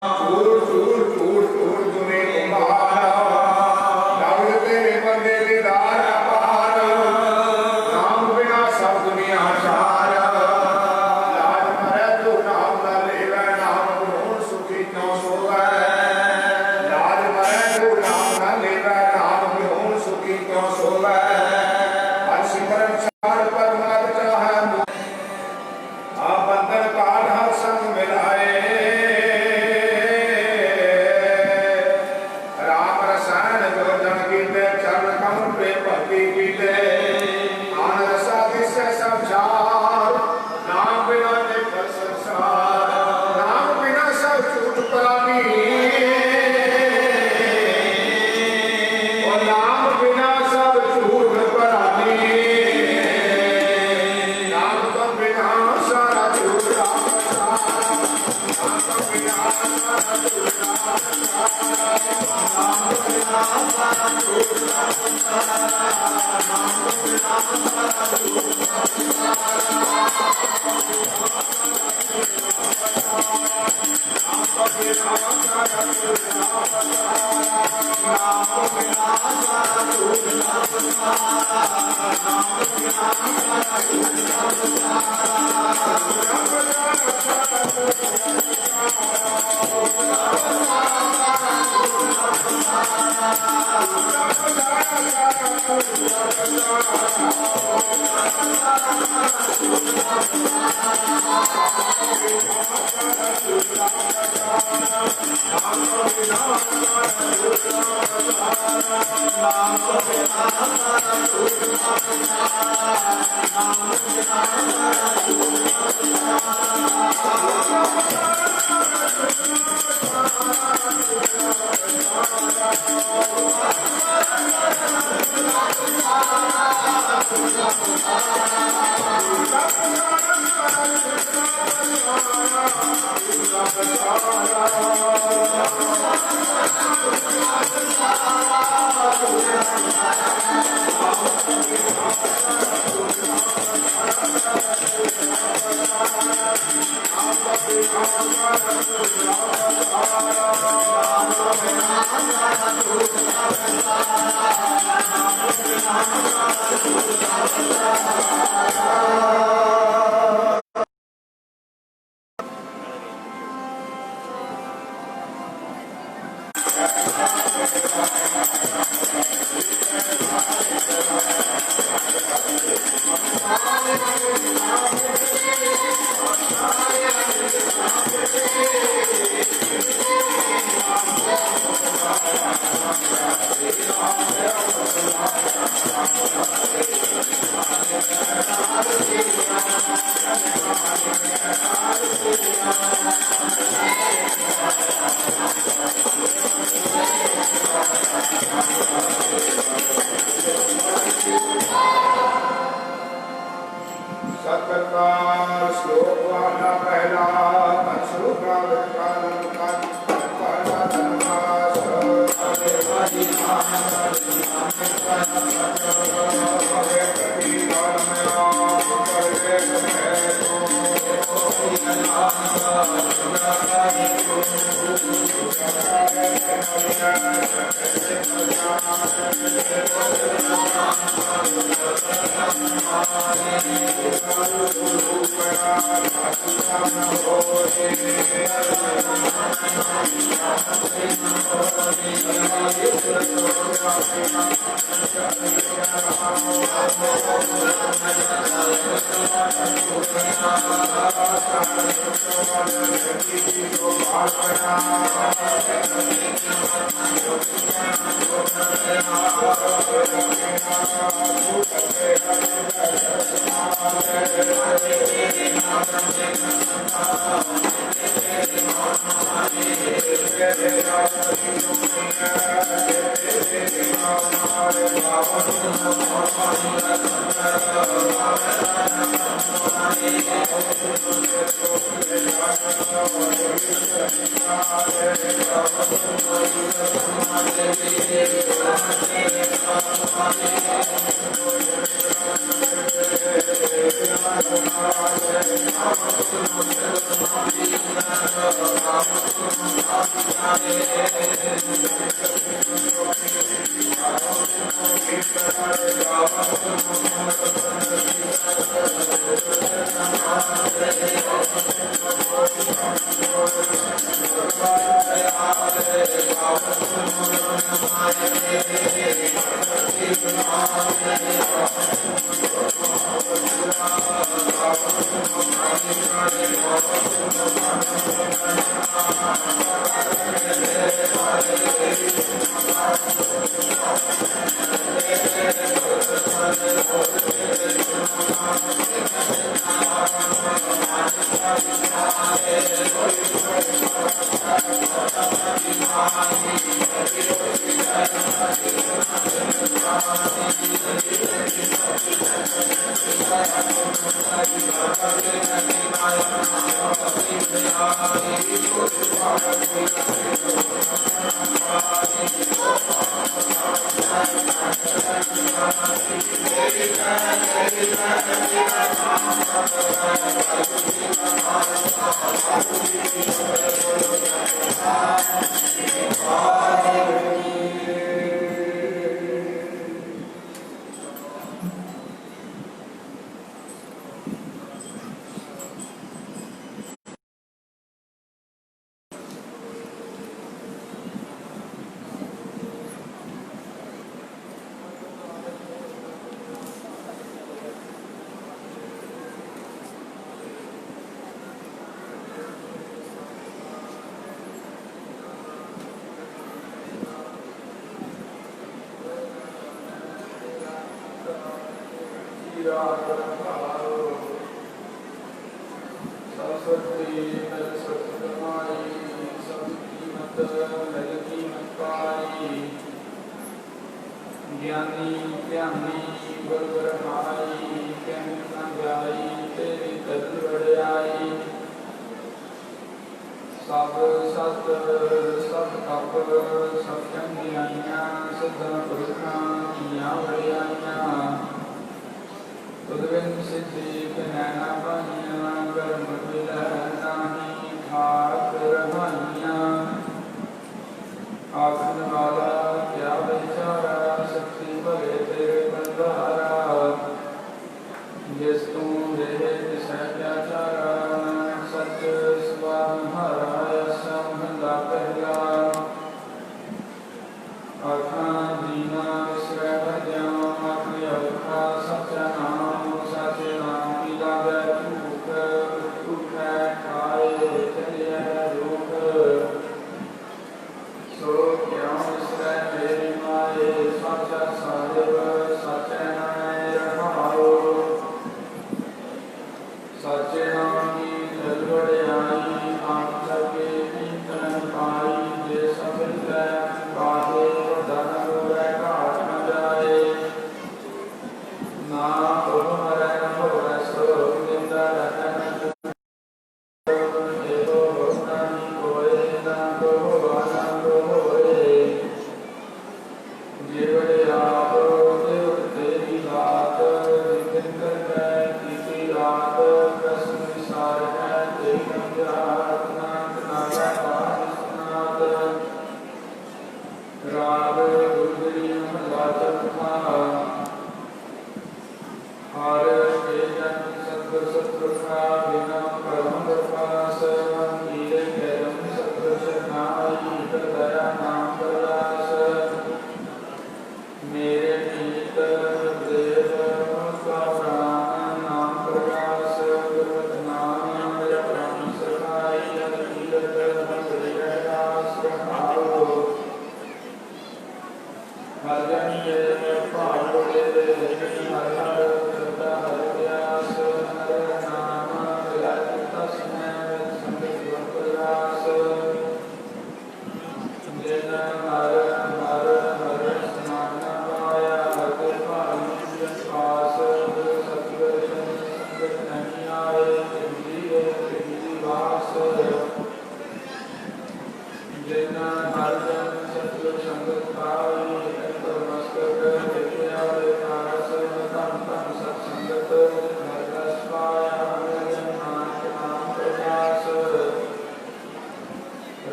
Tour tour tour tour तूने कुमारा दाऊद तेरे बंदे दीदार अपार नाम बिना सब दुनिया सारा लाज मरे तू नाम न लेवे नाम गुण सुखी क्यों सोवे लाज मरे तू नाम न लेवे नाम गुण सुखी क्यों सोवे हर सिमरन चार पर मत चाहे आ बंधन काट हर संग मिलाए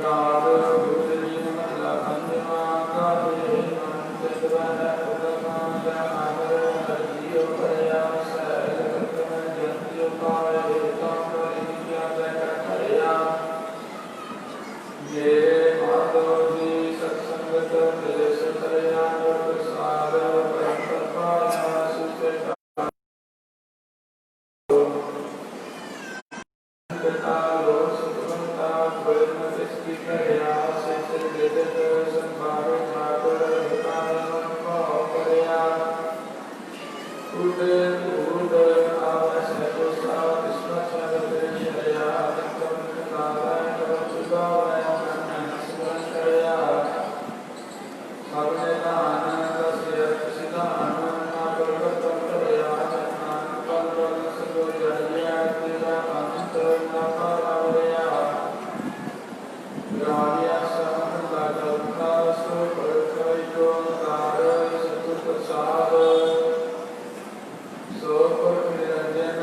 Radha मेरे माधव जी सत्संगत मिले सतया प्रसाद परम कृपाया सुचता लो सुखमता बलम किसकी करया सिर विदित संभार ठाकुर हिताय मन करया उद उद आवस तो सा विश्व चरत शया तम नारायण चुगावय मन स्मरण करया सबने आनंद से सिद्धान ना प्रगट करया जन्नान पर सो जरिया तेरा अंत न पावया राया समता जलता सो पर जो तार सतु प्रसाद सो पर निरंजन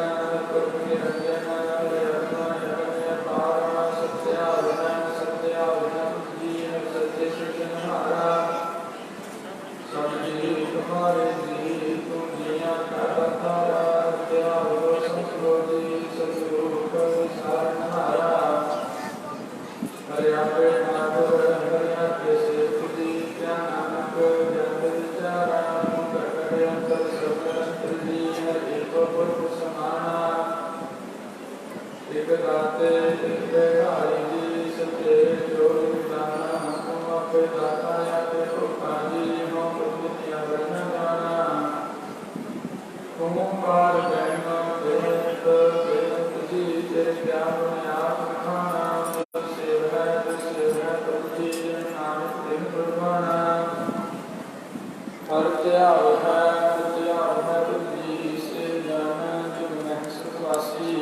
यज्ञ पारा सत्या विनम जी सत्य सृजनहारा सब जीव तुम्हारे जी तुम जिया का तारा विद्या हो संस्कृति सतरूप सारनहारा हरिया पे नागर हरिया पे से खुदी क्या नानक जन्म विचारा कटरे अंतर सबरंतर जी हर एक पुरुष समाना एक दाते एक बेहारी जी सत्य जोड़ दाना तुम अपे दाता या पे कृपा जी हो प्रभुतिया वर्ण जाना तुम पार बहना बेहत बेहत जी तेरे ज्ञान में आप खाना सेव है प्रभु जी नानक दिन कुर्बाना हर त्याग है प्रभु जी से जान जो मैं सुखवासी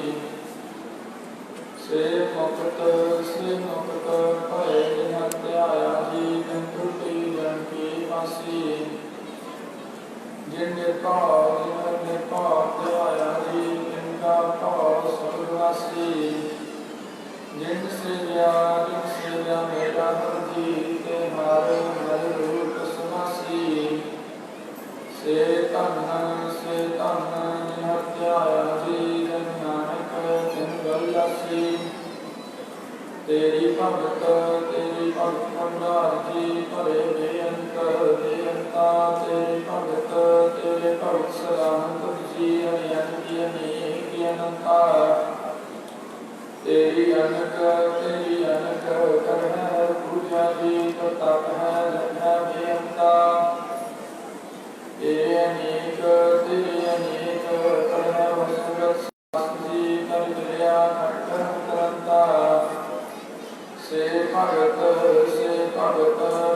से मुक्त भय हत्याया जी त्रुटि जन की वासी जिन निर्भाव त्याया जी जिनका भाव सुखवासी जिन से लिया मेरा हर जी ते हार मर रूप समासी से धन हत्याया जी जन नानक तिन गलासी तेरी भगत भंडार जी भरे बेअंता तेरी भगत सलाहत जी अनयन की अनेक अनंता तेरी अनक कर है पूजा जी तो तप है लखा बेअंता तेरी अनेक कर है वसुरत जी कर गिरिया खट्टर करंता से भगत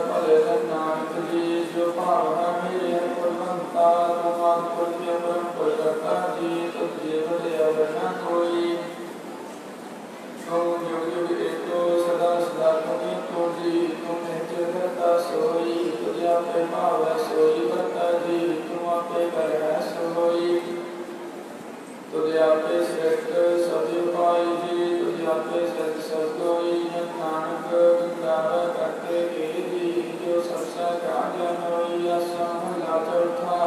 भले नानक जी जो भाव है मेरे प्रबंता तुमान पुण्य परम प्रकटा जी तुझे बड़े न कोई तुम युग एको सदा तुम एको जी तुम नित्य करता सोई तुझे आपे भाव है सोई करता जी तुम आपे कर है सोई तुझे आपे श्रेष्ठ सभी पाई जी तुझे आपे सत सदोई नानक गंगावा करते के जी जो सबसे काजन होई आसा महला चौथा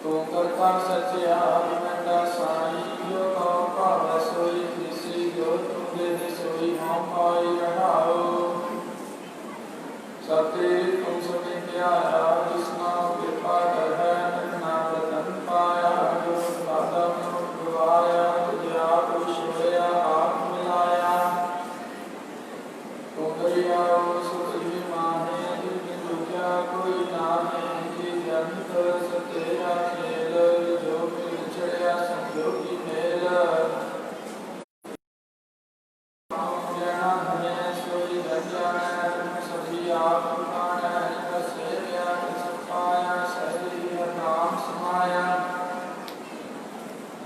तू करता सच्चा अभिमंडा साई जो कहो भाव सोई किसी जो तुम दे सोई हम पाई रहाओ सत्य तुम सभी प्यारा जिसना कृपा कर है नाम रतन पाया जो दादा गवाया तुझे आप विश्वया आप मिलाया तुम दरिया सुख ही माहे जिन दुखिया कोई नाहे जी जंत सतेरा खेल जो मिल चढ़िया संजोगी मेल जना हमें सोई जाना तुम सभी आप माना बसेरिया सपाया सही नाम समाया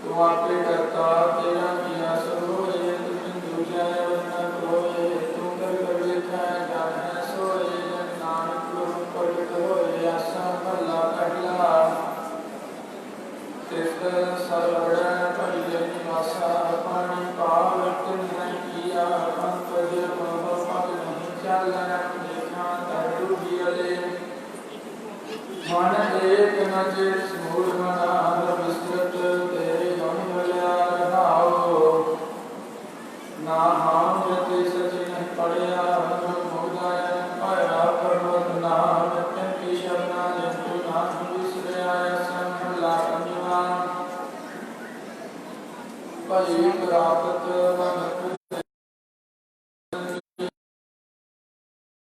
तुम आपे करता तेरा किया सोए तुम दूजा वरना कोए तुम कर लिखा जान है सोए जन नानक गुरु प्रगट होए आसा भला कहला तीर्थ सरवड़ परिजन निवासा पानी पावत नहीं किया पंकज मोह पग नहीं चलन देखा तरु बियले मन एक नजर समूल मना विस्तृत तेरे गुण भल्या रहाओ ना हम जति सचिन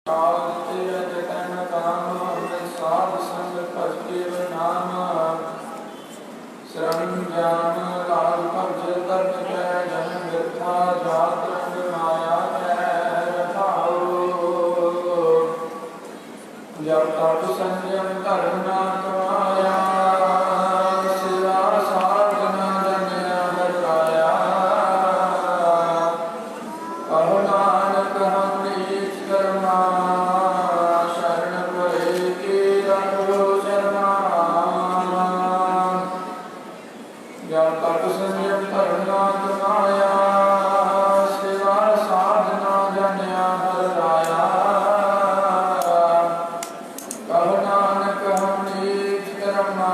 काल तेरा जतन काम अमृत साध संग भज केव नाम शरण ज्ञान लाल भज तर्क कै जन बिरथा जात रंग माया कै रखाओ जब तक संयम धर्म ना कमाया सिवा साधना जन हराया कहो नानक हम नीच कर्मा शरण परे के रहो शर्मा जब तक संयम धर्म ना कमाया सेवा साधना जन हराया कहो नानक हम नीच कर्मा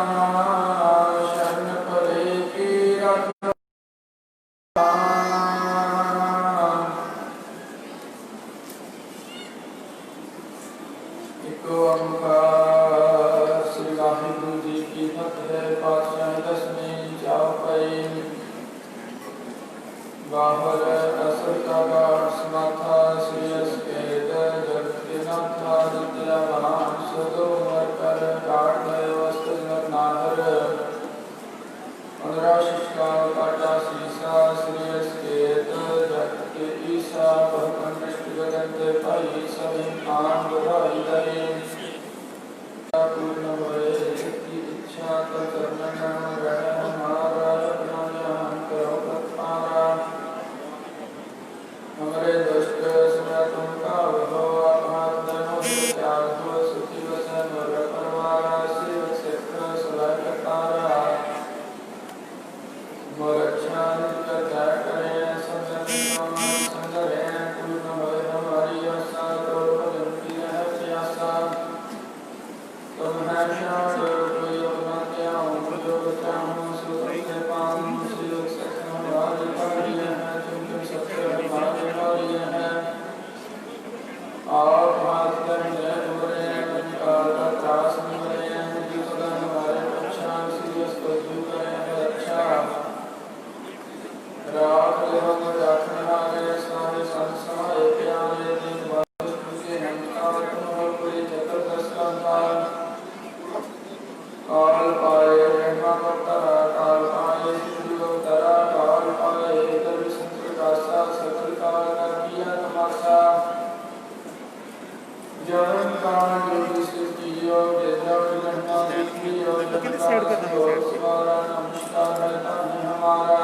शरण परे के रहो एक ओंकार श्री वाहिगुरु जी की फतेह। पातशाह दसवीं चौपाई बाहर असर का गाढ़ समाथा श्री अस्केत जगत के नाथा विद्यावान सदो उमर कर काट गए वस्त्र नर नाहर अनुरा शिष्का काटा सीसा श्री अस्केत जगत के ईसा बहुकन दृष्टि गगनते पाई सभी आन बधाई दई पूर्ण होए जिसकी इच्छा तो चरणन रह हमारा अपना ज्ञान करो प्रत्यारा हमारे दुष्ट समय तुम का हो अपहार धनो त्याग हो सुखी वसन और परवारा शिव सिख सुलह तारा मोर अच्छा नित्य जय करें संजन संजय पूर्ण होए हमारी आशा तो भजन की है प्यासा तुम है शांत कोई अपना त्याग जो चाहूं सो तुमसे पाऊं शिव सिख हमारी पारी है तुम सत्य हमारे पारी है आप हाथ करने बोले काल का त्रास निवरे जी सदा हमारे रक्षा शिव को जू करें रक्षा राख ले हम राखने वाले सारे संसार प्यारे दिन वास्तु के हंकार तुम हो पूरी जगत संसार काल पाए ब्रह्मा अवतारा काल पाए शिव अवतारा काल पाए कवि संत कासा सकल काल का किया तमाशा जवन काल जो शिव कियो जब गणना दिखियो हमारा नमस्कार है ताने हमारा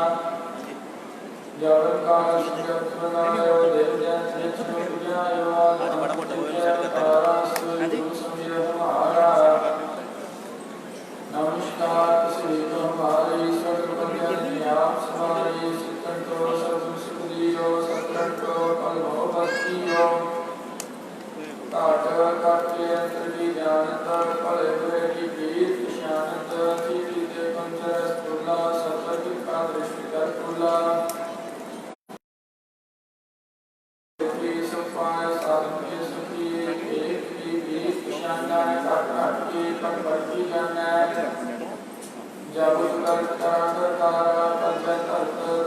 जवन काल जगत बनायो देव जन श्रेष्ठ पूजायो तारा सूर्य सूर्य हमारा नमस्कार श्री हमारे सर्वज्ञ आप सवारी सिद्धो सर्व सुखदियो सत्रंतो कलहो भक्तियो काट काटे अंतर की जानत फले हुए की पीर शानत की दे पंचर स्तुला सत्य की का दृष्टि कर तुला सफाय साधन के सुखी एक की बीस शाना काट की पटपटी जाना जब करता तारा पंचत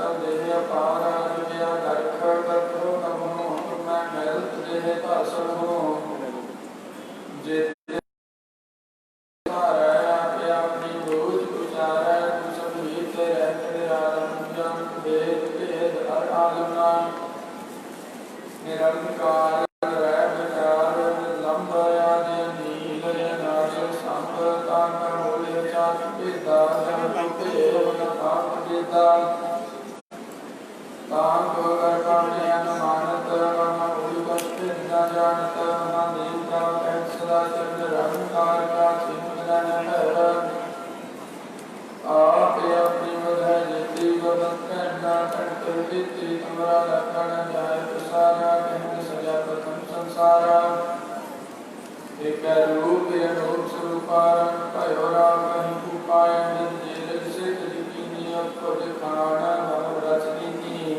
तब देह पारा जुया दरख कथो कमो मैं मेल देह पासल हो जेते सारा पे अपनी बोझ उचारा तू सब हीत रहते आलम जन वेद भेद हर आलम निरंकार रह विचार लंब आदि नील नाश संप तान होले चात पिता जन देव नाम पिता तान को कर पाने अनुमानत महा उल कष्ट न जानत महादेव का सदा चंद्र रंकार का चिंतन है आप अपनी बधाई देती गोबंद करना कंकर देती तुम्हारा लखन जाय प्रसारा कहने सजा प्रथम संसारा एक रूप अनूप स्वरूपारं पयोरा कहीं उपाय जेल से तरीकी नियत को दिखाना हम रचनी की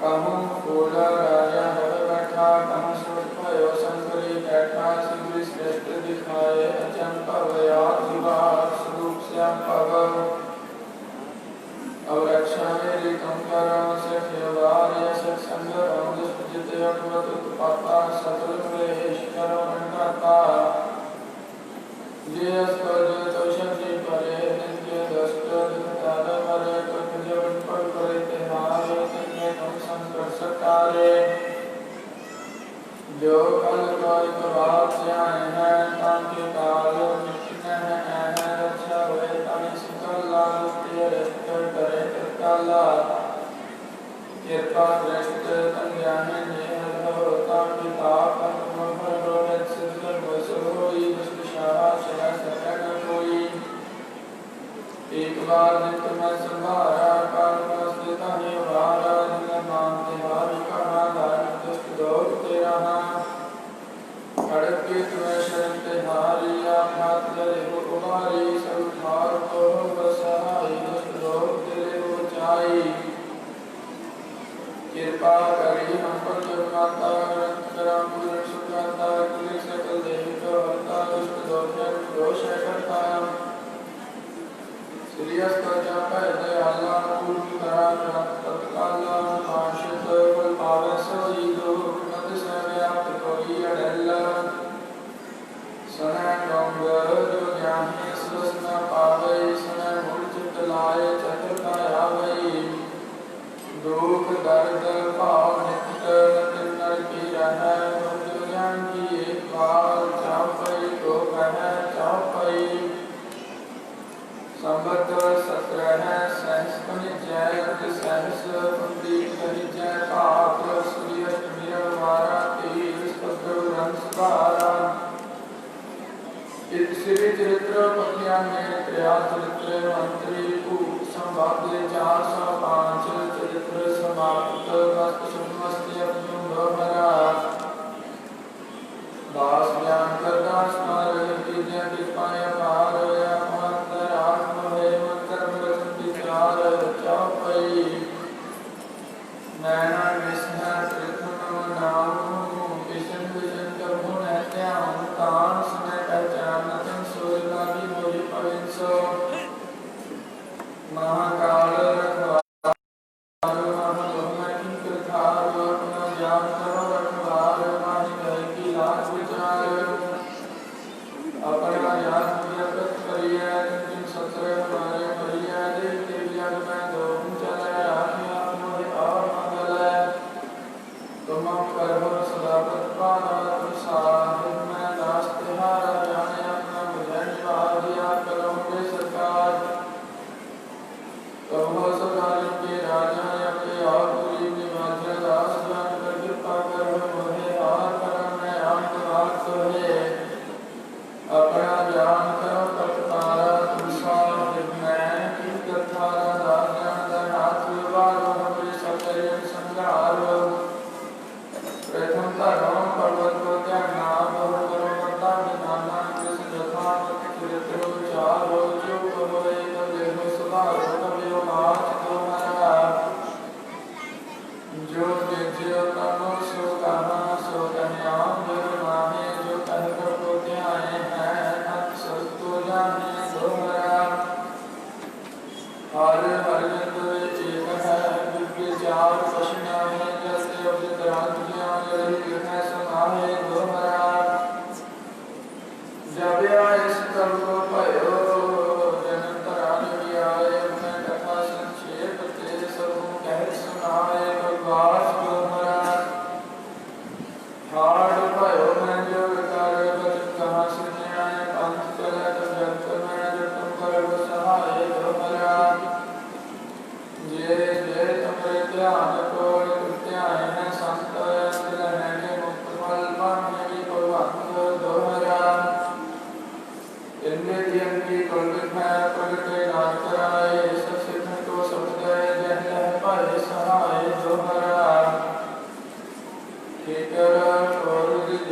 कहूँ फूला राजा है बैठा कहूँ सुख भयो संकरी बैठा शिव श्रेष्ठ दिखाए अचंपा व्यास जीवार स्वरूप श्याम पवन अब रक्षा मेरी तुम करो से खेवार यश संग जित अद्भुत उत्पाता सकल क्लेश कर्म घाता जे अस्को जो तोषक जी परे नित्य दष्ट दुखदार मरे दुख जवन पर करे तिहारे तिन्ने तुम संकट सतारे जो कल कोई प्रभात से आए हैं ताकि काल मिटने हैं रक्षा हुए ताकि सकल लाल रस्त करे तत्काला कृपा दृष्ट तंज्ञान निहर हो ताकि ताप अनुभव रोहित सिद्धर वसु होई दुष्ट शाह शह सकन कोई एक बार नित में संभारा काल मस्तिता ही वारा जिन नाम तिहारी कहा धारण दुष्ट दोष तेरा खड़क के तुम्हें शरण तिहारी आघात जरे हो उबारी सब ठार को हो बसहाई दुष्ट दोष तेरे हो चाई कृपा करी हम पर जो माता ग्रंथ कराम पूर्ण सुखाता कुल सकल देवी को हरता दुष्ट दोष करता श्रीयस्त जापै दयाला पूर्ण करा तत्काला भाषित फल पावे सोई दो मत से व्याप्त कोई अड़ल सुनै डोंग जो ज्ञानी सुरस न पावे सुनै मूल चित्त लाए चतुरता आवे दुख दर्द भाव निकट नर की रह जो ज्ञान की एक बार चापई तो कह चापई संबत सत्रह सहस जय सहस पंडित कहि जय पात्र सूर्य मीर मारा तीर रंस बारा इत श्री चरित्र पतिया में त्रया चरित्र मंत्री भूप संभाग्य 405 चरित्र समाप्त मस्त सुमस्ति अपना दास ज्ञान करता स्मर विद्या कृपाया पार अमंतर आत्म है मंत्र वचन विचार चापई नैना विस्मय प्रथम नाम विषण विषण कभु न त्याम तान समय पहचान नतन सूर्य लागी मोहि पविंसो महाकाल रखवा अपना ज्ञान व्यक्त करिए किंतु सत्र हमारे भरिया देखते जग में धूम चले आखिया मोहि और मंगल तुम करो सदा प्रतिपाला तुम साहिब में दास तिहारा जाने अपना मुझे निवाजिया करोगे सरकार तुम हो सदारी के राजा अपने और पूरी निवाजिया दास जान कर कृपा करो मोहे और करम में आंख रात तो है अपना ज्ञान करो कटकारा तुम साहिब में की कथारा राजा दर हाथ विवारो हमें सतय संगारो प्रथम धर्म पर्वत को त्यागना बहु करो मता ज्ञाना कृष्ण यथावत चरित्र चारो जो कहो एक देह सुधारो कवियो नाच तुम्हारा जो विजय तनो सो कहा सो कन्याम जो नाहे जो कह को त्याए हर हर एक है विज्ञ चार पशुना है जैसे अवध रात ज्ञान रही है समाहे दोहरा जब इस कल को पयो जनतरान भी आए मैं कथा संक्षेप ते सब कह सुनाए भगवास दोहरा हाड़ पयो मैं जो कर बचन कहाँ सुने आए पंथ चले तो जगत में जो तुम करो सहाय दोहरा जे जे तुम्हारे ध्यान को ध्यान है संत रहने मुक्त फल पाने की भगवंत दोहरा इनमें ध्यान की कुलवित है प्रगटे नाम कराए सब सिद्ध को समझ गए जह लह पाए सहाय दोहरा केकर और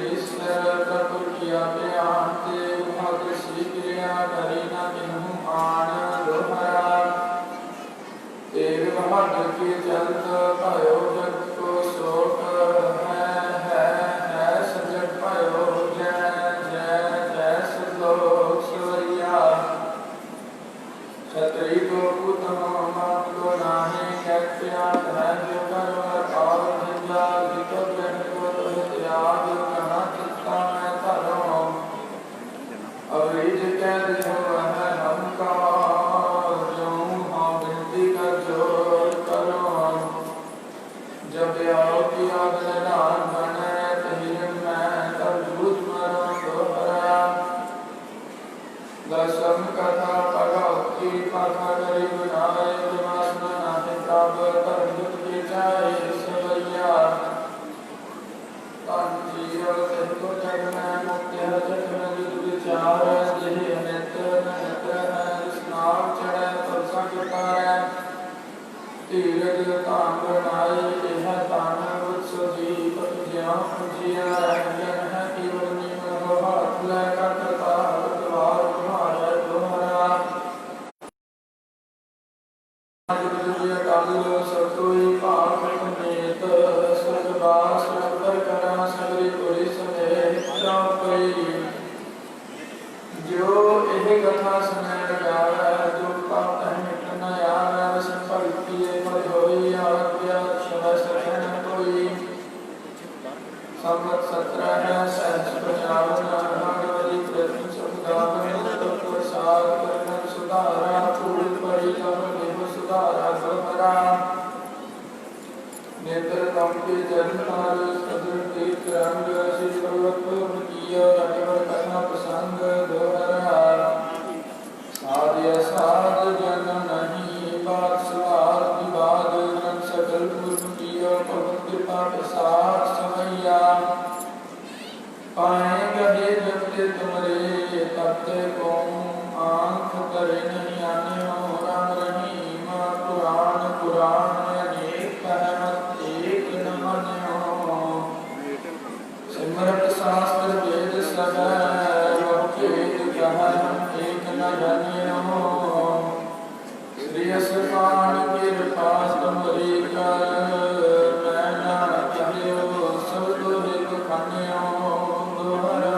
ईश्वर प्रभु किया बयान ते भाग्य श्री क्रिया करी न किन्हु आन दोहरा तेग बहादुर की चलत भयो जग को शोक है सजग भयो जय जय जय सुलोक सुवरिया क्षत्रिय को पुतम मन को नाहे कहते है जो करो और भिजा विकट को चढ़ना मुक्ति चढ़ना युद्ध विचार देह नेत्र नेत्र स्नाव चढ़ परसा उतार धीरज धाम बनाए यह तान उत्सवी पट ज्ञान जिया रंजन है केवल निमन हो हाथ लै करता द्वार तुम्हारा दोहरा काल सतोई पाप नेत स्वर्गवास पर करा सगरी पुरी समेत पई जो यह कथा सुने लगावे जो पाप मिट न आवे संभक्ति मत होई आज्ञा शव सखन कोई संवत 17 सहज प्रचावन भगवती प्रति सदावन प्रसाद करन सुधारा फूल परी देव सुधारा दोहरा नेत्र तम के जन तार सदर तीर्थ रंग श्री पर्वत किया रटवर कथा प्रसंग दोहरा साध्य साध जन नहीं बात सवार विवाद नम सकल पूर्व किया पवन कृपा प्रसाद समैया पाएंगे हे जपते तुमरे तपते को आंख करे नहीं आने हो राम रहीम पुराण पुराण अनेक कहमत एक न मान्यो सिमरत शास्त्र वेद सब वेद कहम एक न जान्यो श्री असपान कृपा तुमरी कर मैं ना कहयो सब तो एक खान्यो दोहरा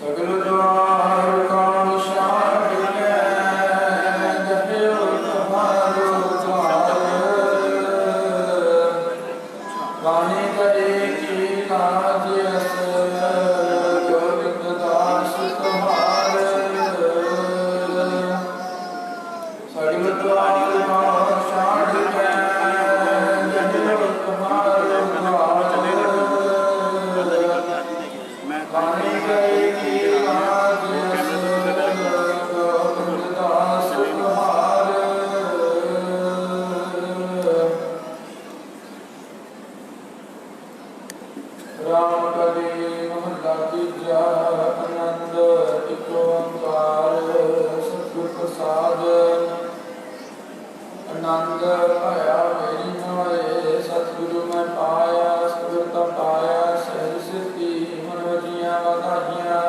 सगल द्वार का निशान जपयो तुम्हारो द्वार वाणी करे की लाज अस गोविंद दास तुम्हार सगल द्वार का निशान जपयो तुम्हारो द्वार वाणी करे की लाज अस गोविंद दास तुम्हार राम कली महला तीजा आनंद एक ओंकार सतगुर प्रसाद आनंद पाया मेरी मोए सतगुरु मैं पाया सतगुरता पाया सहज सिद्धि मनोजियां वाधाइयां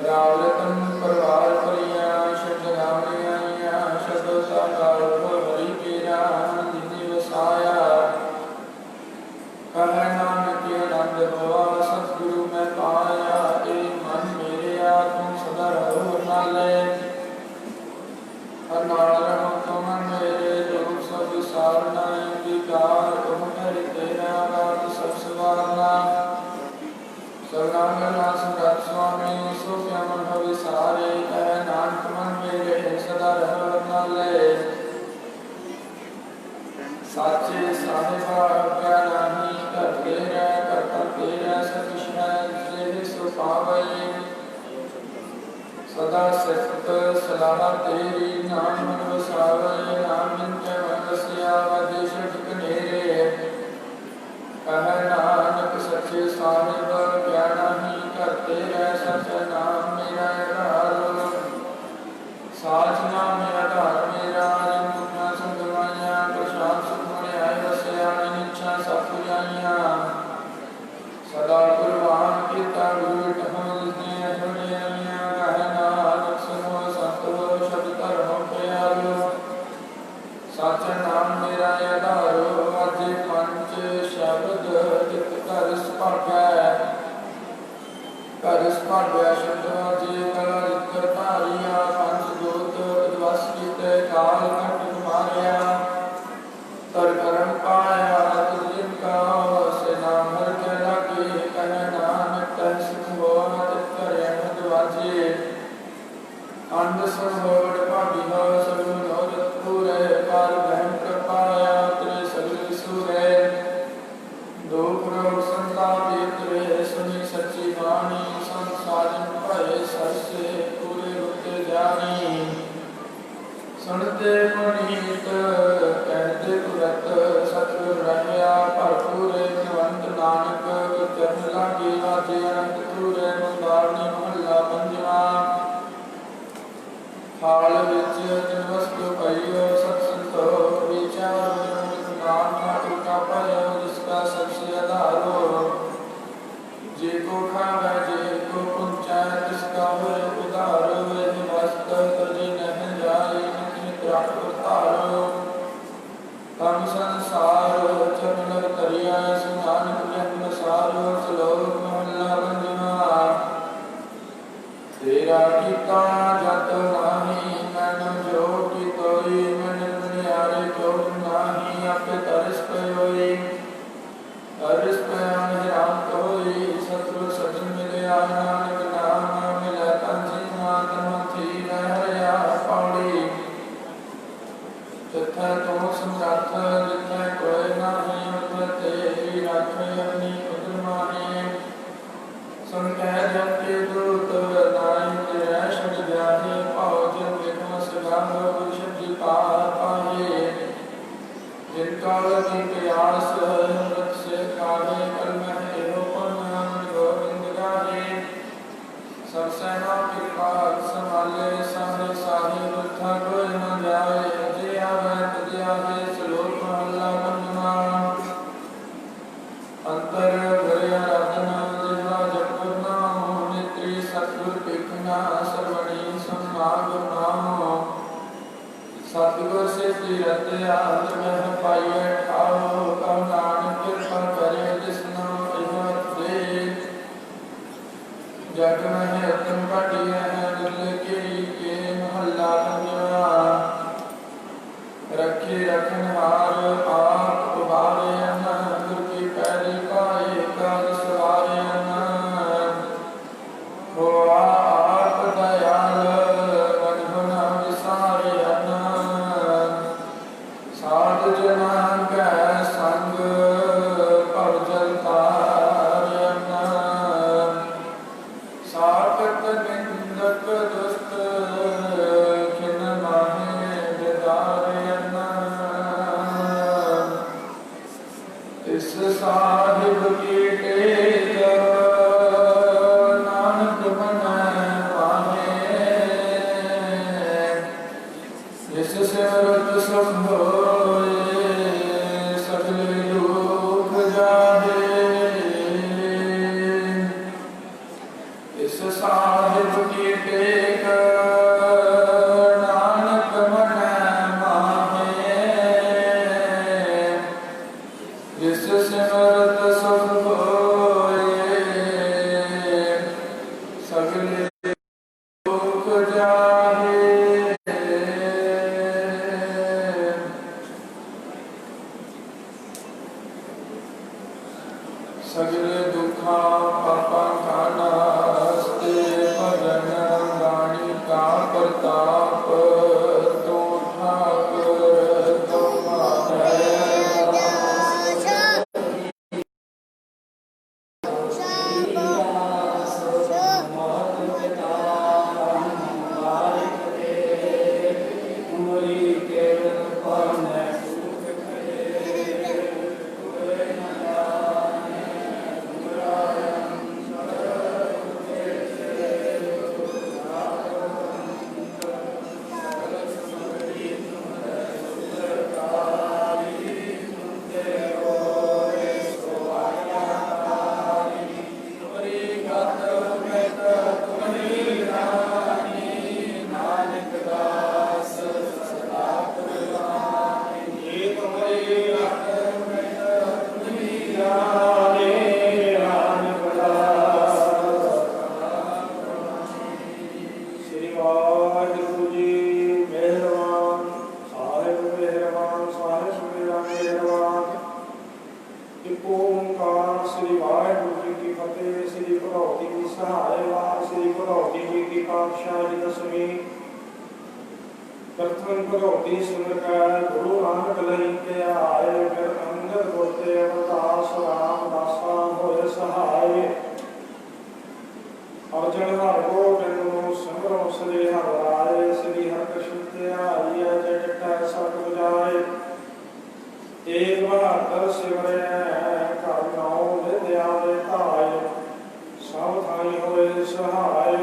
राव रतन परिवार परियां शब्द गावने आइयां शब्द साकार हरि पीरा जिनि वसाया कह नानक आनंद हुआ सतगुरु मैं पाया ए मन मेरे तुम सदा रहो नाले नाल रहो तुम मेरे लोग सब सारना विकार तुम हरि तेरा बात सब सवारना सर्वांगना संगत स्वामी सो क्या मन भव सारे कह नानक मन मेरे सदा रहो नाले साचे साहिबा क्या नहीं कर तेरा करता तेरा सतिश है तेरे सो पावई सदा सिफत सलाह तेरी नाम मन वसावई नाम जिनके मन वसिया वदेश ठिकनेरे कह नानक सच्चे साहिब क्या नहीं कर तेरा सच नाम मेरा आधार साच नाम मेरा आधार मेरा मुखना संगवाइया प्रशांत सुखमने आय वसया निच्छा सफुजाइया सदा कुर्बान कीता गुरु टहल ने हरियाइया कह नानक सुनो संत हो शब्द धर्म प्यारो सच नाम मेरा आधारो अज पंच शब्द चित कर स्पर्धा कर स्पर्धा शब्द जे कला जिकर धारिया पंच दूत दिवस कीते काल घट मारिया तर करम पाया तुझ का से नाम हर के लागे कह नानक तह सुख हो तित करे अनहद वाजे अंध संभोग भागी हो सब मनोरथ पूरे पार बहन कृपाया तेरे सगल सूरे दुख रोग संताप तेरे सुनी सच्ची वाणी संसारन भय सरसे पूरे होते जानी सुनते पुनीत कहते तुरत सतगुर रहया जल की प्यास अमृत से काढ़े कल में एहो पुन गोविंद गाहे सब सेना कृपा संभाले साहे साहिब था कोई न जाए जे आवे तुझे आवे श्लोक महला पंचमा अंतर भरे आराधना जिह्वा जपत नाम नेत्री सतगुर पेखना सर्वणी समाग नाम सतगुर से तीरथ आद में पाइए ठाओ कम नानक कृपा करे जिसना इहत दे जग में तुम कटिए दिल के महला पंजवा रखे रखनहार आप उबारे गुर की पैरी पाए काज सवारे हो आप दयाल मन विसारे साध जना कै संग भव जल तारन साकत निंदक दुष्ट खिन माहे बिदारन इस साहिब की टेक नानक मन माहे इस सिमरत सुख होए सकल दुख जाहे इस साहिब की टेक नानक मन माहे जिस सिमरत सुख होए सकल दुख जाहे सगले दुखा पापा का नास्ते भजन गाणी का प्रताप तो ठाकुर तुम्हारे प्रथम भगवती सुन कर गुरु नानक लई के आए फिर अंगद बोलते अवतास राम दासा होए सहाय अर्जन हर को बिनु सिमरो श्री हर राय श्री हर कृष्ण ते आइए जय जटा सत बुझाए एक बहादुर सिमरे कर नाउ विद्या दे ताय सब थाई होए सहाय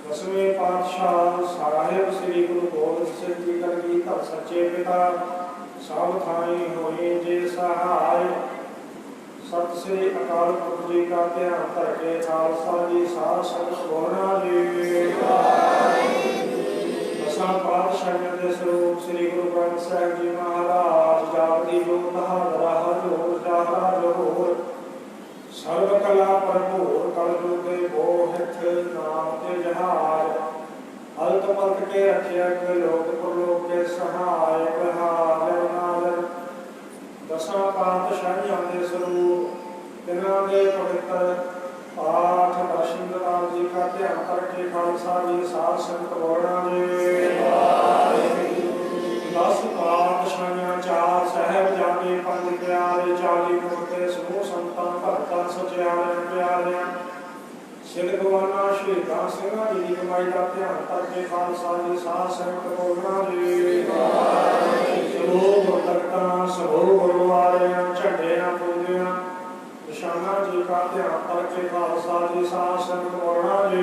दसवें पातशाह साहिब श्री गुरु गोबिंद सिंह जी कर की धर सच्चे पिता सब थाई होई जे सहाय सत श्री अकाल पुरख जी का ध्यान धरके खालसा जी साध संगत बोलना जी दसां पातशाहियों के स्वरूप श्री गुरु ग्रंथ साहिब जी महाराज जागती जो बहादुरा हजूर जाहरा जोर सर्व कला भरपूर कलयुग बोहित नाम के जहाज अलत पलक के रक्षक लोक परलोक के सहाय बहादुर नादर दसां पातशाहियों के स्वरूप तिन्हां दे पवित्र पाठ दर्शन राम जी का ध्यान करके खालसा जी साध संगत बोलना जी दस पातशाहियां चार साहिबजादे पंज प्यारे 40 मुक्ते समूह संतां भगतां सचियारे प्यारे सिद्धगवाना शहीदां ਸਿੰਘਾਂ जी की कमाई का ध्यान करके खालसा जी साध संगत बोलना जी लोग ਸੰਗਤਾਂ ਸਮੂਹ ਗੁਰਦੁਆਰਿਆਂ ਝੰਡਿਆਂ ਪੂਜਿਆਂ ਨਿਸ਼ਾਨਾ ਜੀ ਕਾ ਧਿਆਨ ਕਰਕੇ ਖਾਲਸਾ ਜੀ ਸਾਧ ਸੰਗਤ ਮੋੜਨਾ ਜੀ।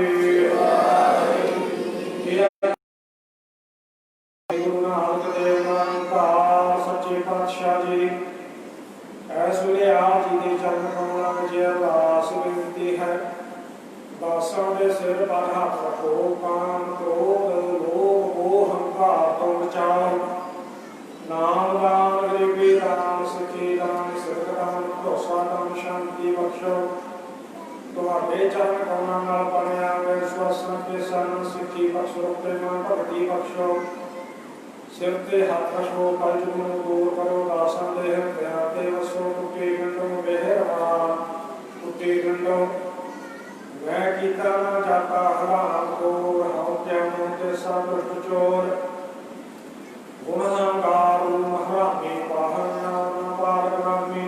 ਗੁਰੂ ਨਾਨਕ ਦੇਵ ਨਿਰੰਕਾਰ ਸੱਚੇ ਪਾਤਸ਼ਾਹ ਜੀ ਐਸ ਵੇਲੇ ਆਪ ਜੀ ਦੇ ਚਰਨ ਕਮਲਾਂ ਵਿੱਚ ਅਰਦਾਸ ਬੇਨਤੀ ਹੈ। ਦਾਸਾਂ ਦੇ ਸਿਰ ਪਰ ਹੱਥ ਰੱਖੋ। ਕਾਮ ਕ੍ਰੋਧ ਲੋਭ ਮੋਹ ਹੰਕਾਰ ਤੋਂ ਬਚਾਓ। ਨਾਮ ਦਾਨ ਗਰੀਬੀ ਦਾਨ ਸਿੱਖੀ ਦਾਨ ਸਿਰਕ ਦਾਨ ਭਰੋਸਾ ਦਾਨ ਸ਼ਾਂਤੀ ਬਖਸ਼ੋ। ਤੁਹਾਡੇ ਚਰਨ ਕਮਲਾਂ ਨਾਲ ਬਣਿਆ ਵਿਸ਼ਵਾਸਾਂ ਕੇ ਸਨ ਸਿੱਖੀ ਬਖਸ਼ੋ ਪ੍ਰੇਮਾਂ ਭਗਤੀ ਬਖਸ਼ੋ। ਸਿਰ ਤੇ ਹੱਥ ਰੱਖੋ ਕਲਯੁਗ ਨੂੰ ਦੂਰ ਕਰੋ। ਦਾਸਾਂ ਦੇ ਹਿਰਦਿਆਂ ਤੇ ਵਸੋ ਟੁੱਟੇ ਗੰਢੋਂ ਮਿਹਰਬਾਨ ਟੁੱਟੇ ਗੰਢੋਂ। ਮੈਂ ਕੀਤਾ ਨਾ ਜਾਤਾ ਹਰਾਮ ਕੋਰ ਹਉ ਕਿਉ ਤੇ ਸਭ ਚੋਰ। ਗੁਣ ਹੰਕਾਰ ਮਹਾਰਾਮੀ ਪਾਹਨ ਨਾਮ ਪਾਰ ਗ੍ਰਾਮੀ।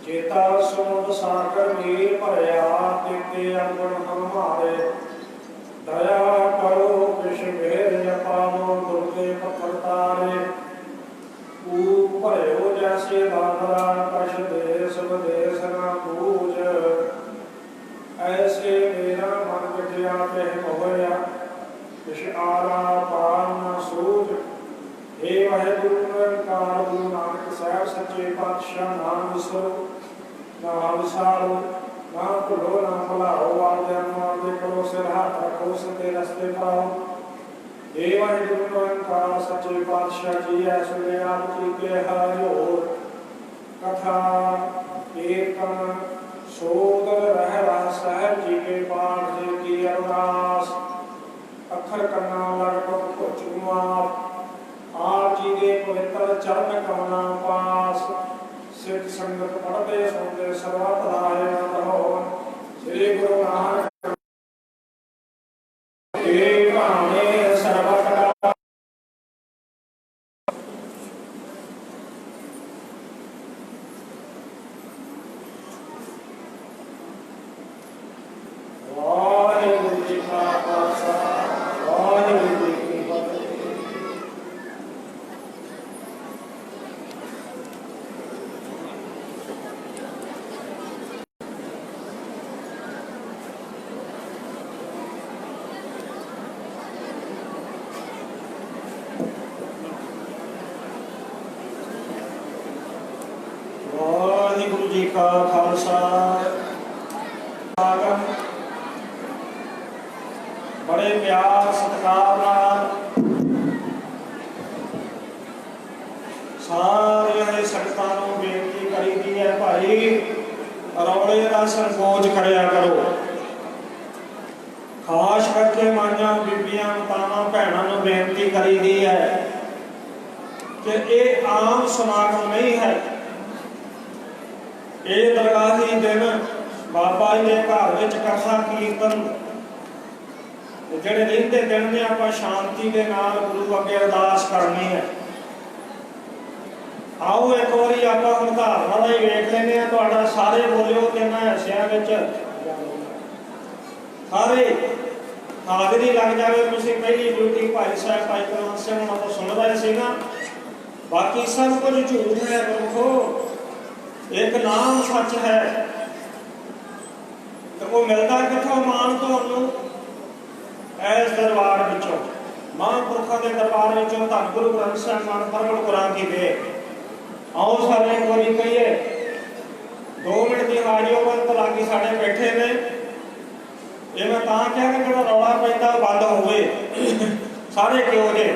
ਚੇਤਾ ਸਮੁੰਦ ਸਾਗਰ ਮੀਰ ਭਰਿਆ ਕੀਤੇ ਅਗੁਣ ਹਮਾਰੇ। ਦਇਆ ਕਰੋ ਕਿਛ ਮੇਰ ਅਪਾਵੋ ਦੁਰਗੇ ਪੱਥਰ ਤਾਰੇ। ਊਪ ਭਰਿਓ ਜੈਸੇ ਬਾਦਰਾ ਕਛ ਦੇਸ ਵਿਦੇਸ ਨਾ ਬੂਝ। ऐसे मेरा मन बिटिया ते मोहया किश आला पार न सूझ। हे वाहेगुरु निरंकार गुरु नानक साहब सच्चे पातशाह नाम विसरो ना विसारो ना भुलो ना भुलाओ। आदे अनुआदे करो सिर हाथ रखो सते रस्ते पाओ। हे वाहेगुरु निरंकार सच्चे पातशाह जी ऐस वे आप जी के हरिओर कथा कीर्तन सोदर रह रहा साहब जी के पाठ जी की अरदास। अखर करना लग कुछ माफ आप जी के पवित्र चरण कमना पास। सिख संगत पढ़ते सुनते सर्वत राय रहो। श्री गुरु नानक देव भाने सर्वत वाहिगुरु जी का खालसा बड़े प्यार सत्कार सारे संगतां नूं बेनती करी दी है भाई रौले का संकोच करिया करो। खास करके माइयां बीबियां मातावां भैणां नूं बेनती करी दी है कि ये आम समागम नहीं है। ये दरगाही दिन बाबा जी के घर में कथा कीर्तन ਜਿਹੜੇ ਰਹਿੰਦੇ ਦਿਨ ਨੇ ਆਪਾਂ ਸ਼ਾਂਤੀ ਦੇ ਨਾਲ ਗੁਰੂ ਅੱਗੇ ਅਰਦਾਸ ਕਰਨੀ ਹੈ। ਆਓ ਇੱਕ ਵਾਰੀ ਆਪਾਂ ਹੁਣ ਧਾਰਨਾ ਦਾ ਹੀ ਵੇਖ ਲੈਂਦੇ ਹਾਂ। ਤੁਹਾਡਾ ਸਾਰੇ ਬੋਲਿਓ ਤਿੰਨਾਂ ਹਿੱਸਿਆਂ ਵਿੱਚ ਸਾਰੇ ਹਾਜ਼ਰੀ ਲੱਗ ਜਾਵੇ। ਤੁਸੀਂ ਪਹਿਲੀ ਡਿਊਟੀ ਭਾਈ ਸਾਹਿਬ ਭਾਈ ਕੁਲਵੰਤ ਸਿੰਘ ਉਹਨਾਂ ਤੋਂ ਸੁਣ ਰਹੇ ਸੀ ਨਾ। ਬਾਕੀ ਸਭ ਕੁਝ ਝੂਠ ਹੈ ਗੁਰਮੁਖੋ। ਇੱਕ ਨਾਮ ਸੱਚ ਹੈ ਤੇ ਉਹ ਮਿਲਦਾ ਕਿੱਥੋਂ? ਮਾਨ ਤੁਹਾਨੂੰ ਇਸ ਦਰਬਾਰ ਵਿੱਚੋਂ ਮਹਾਂਪੁਰਖਾਂ ਦੇ ਦਰਬਾਰ ਵਿੱਚੋਂ ਧੰਨ ਗੁਰੂ ਗ੍ਰੰਥ ਸਾਹਿਬ ਮਨ ਪ੍ਰਗਟ ਕੁਰਾਨ ਕੀ ਦੇ। ਆਓ ਸਾਰੇ ਕੋਈ ਕਹੀਏ 2 ਮਿੰਟ ਦੀ ਹਾਜ਼ਰੀ ਵੱਲ ਲਾਗੀ ਸਾਡੇ ਬੈਠੇ ਨੇ। ਇਹ ਮੈਂ ਤਾਂ ਕਿਹਾ ਕਿ ਜਿਹੜਾ ਰੌਲਾ ਪੈਂਦਾ ਬੰਦ ਹੋਵੇ। ਸਾਰੇ ਕਿਉਂ ਜੇ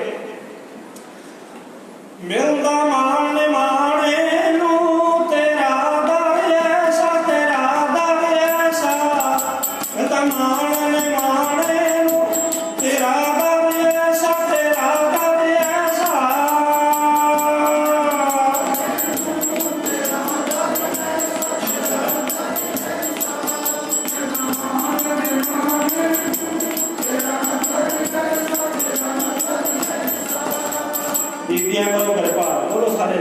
ਮਿਲਦਾ ਮਾਣ ਮਾਣੇ ਨੂੰ ਤੇਰਾ ਦਰ ਐਸਾ ਤੇਰਾ ਦਰ ਐਸਾ। ਮਿਲਦਾ ਮਾਣ ਮਾਣੇ ਨੂੰ ਤੇਰਾ ਦਰ ਐਸਾ ਤੇਰਾ ਦਰ ਐਸਾ। ਬੀਬੀਆਂ ਕੋਲੋਂ ਕਿਰਪਾ ਬੋਲੋ ਸਾਰੇ।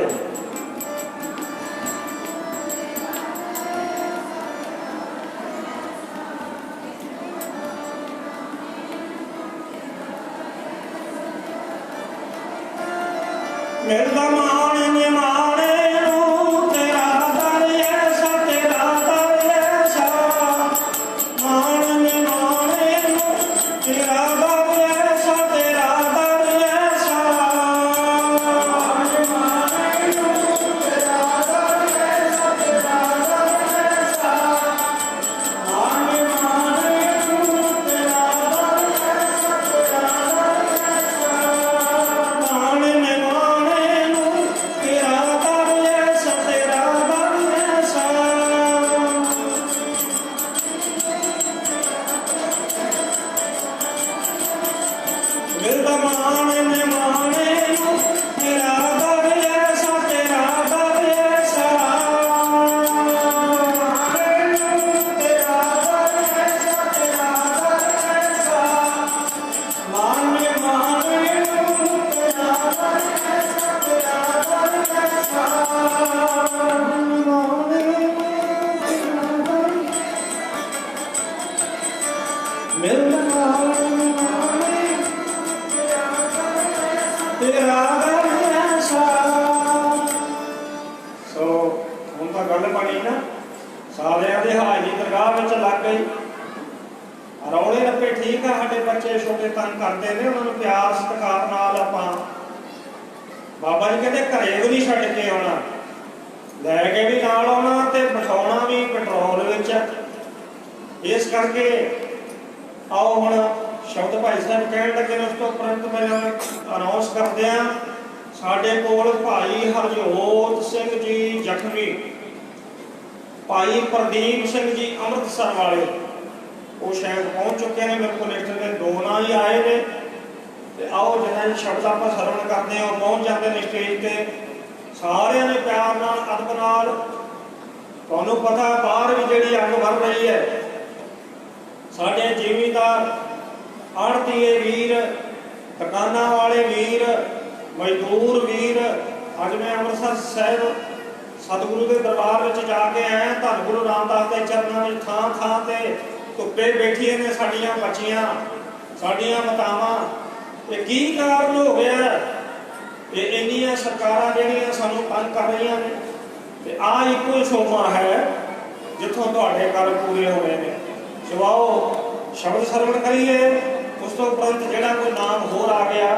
ਨਿਗਾਹ ਵਿੱਚ ਲੱਗ ਗਈ। ਰੌਲੇ ਰੱਪੇ ਠੀਕ ਆ, ਸਾਡੇ ਬੱਚੇ ਛੋਟੇ ਤੰਗ ਕਰਦੇ ਨੇ, ਉਹਨਾਂ ਨੂੰ ਪਿਆਰ ਸਤਿਕਾਰ ਨਾਲ ਆਪਾਂ ਬਾਬਾ ਜੀ ਕਹਿੰਦੇ ਘਰੇ ਵੀ ਨਹੀਂ ਛੱਡ ਕੇ ਆਉਣਾ, ਲੈ ਕੇ ਵੀ ਨਾਲ ਆਉਣਾ ਤੇ ਬਿਠਾਉਣਾ ਵੀ ਪੈਟਰੋਲ ਵਿੱਚ। ਇਸ ਕਰਕੇ ਆਓ ਹੁਣ ਸ਼ਬਦ ਭਾਈ ਸਾਹਿਬ ਕਹਿਣ ਲੱਗੇ ਨੇ, ਉਸ ਤੋਂ ਉਪਰੰਤ ਮੈਂ ਅਨਾਉਂਸ ਕਰਦੇ ਹਾਂ। ਸਾਡੇ ਕੋਲ ਭਾਈ ਹਰਜੋਤ ਸਿੰਘ ਜੀ ਜ਼ਖਮੀ, ਭਾਈ ਪ੍ਰਦੀਪ ਸਿੰਘ ਜੀ ਅੰਮ੍ਰਿਤਸਰ ਵਾਲੇ, ਉਹ ਸ਼ਾਇਦ ਪਹੁੰਚ ਚੁੱਕੇ ਨੇ। ਮੇਰੇ ਕੋਲ ਲਿਖਣ ਦੇ 2 ਨਾਂ ਹੀ ਆਏ ਨੇ। ਤੇ ਆਓ ਜਿਹਨਾਂ ਸ਼ਬਦ ਆਪਾਂ ਸਰਵਣ ਕਰਦੇ ਹਾਂ ਉਹ ਪਹੁੰਚ ਜਾਂਦੇ ਨੇ ਸਟੇਜ ਤੇ। ਸਾਰਿਆਂ ਨੇ ਪਿਆਰ ਨਾਲ, ਅਦਬ ਨਾਲ, ਤੁਹਾਨੂੰ ਪਤਾ ਬਾਹਰ ਵੀ ਜਿਹੜੀ ਅੱਗ ਵੱਧ ਰਹੀ ਹੈ, ਸਾਡੇ ਜ਼ਿਮੀਂਦਾਰ, ਆੜ੍ਹਤੀਏ ਵੀਰ, ਦੁਕਾਨਾਂ ਵਾਲੇ ਵੀਰ, ਮਜ਼ਦੂਰ ਵੀਰ, ਅੱਜ ਮੈਂ ਅੰਮ੍ਰਿਤਸਰ ਸਾਹਿਬ ਸਤਿਗੁਰੂ ਦੇ ਦਰਬਾਰ ਵਿੱਚ ਜਾ ਕੇ ਆਇਆ। ਧੰਨ ਗੁਰੂ ਰਾਮਦਾਸ ਦੇ ਚਰਨਾਂ ਵਿੱਚ ਥਾਂ ਥਾਂ ਤੇ ਧੁੱਪੇ ਬੈਠੀਆਂ ਨੇ ਸਾਡੀਆਂ ਬੱਚੀਆਂ, ਸਾਡੀਆਂ ਮਾਤਾਵਾਂ। ਇਹ ਕੀ ਕਾਰਨ ਹੋ ਗਿਆ? ਇਹ ਇੰਨੀਆਂ ਸਰਕਾਰਾਂ ਜਿਹੜੀਆਂ ਸਾਨੂੰ ਤੰਗ ਕਰ ਰਹੀਆਂ ਨੇ, ਤੇ ਆਹ ਇੱਕੋ ਸੋਮਾ ਹੈ ਜਿੱਥੋਂ ਤੁਹਾਡੇ ਕਰ ਪੂਰੇ ਹੋਏ ਨੇ। ਸੋ ਆਓ ਸ਼ਬਦ ਸਰਵਣ ਕਰੀਏ। ਉਸ ਤੋਂ ਉਪਰੰਤ ਜਿਹੜਾ ਕੋਈ ਨਾਮ ਹੋਰ ਆ ਗਿਆ,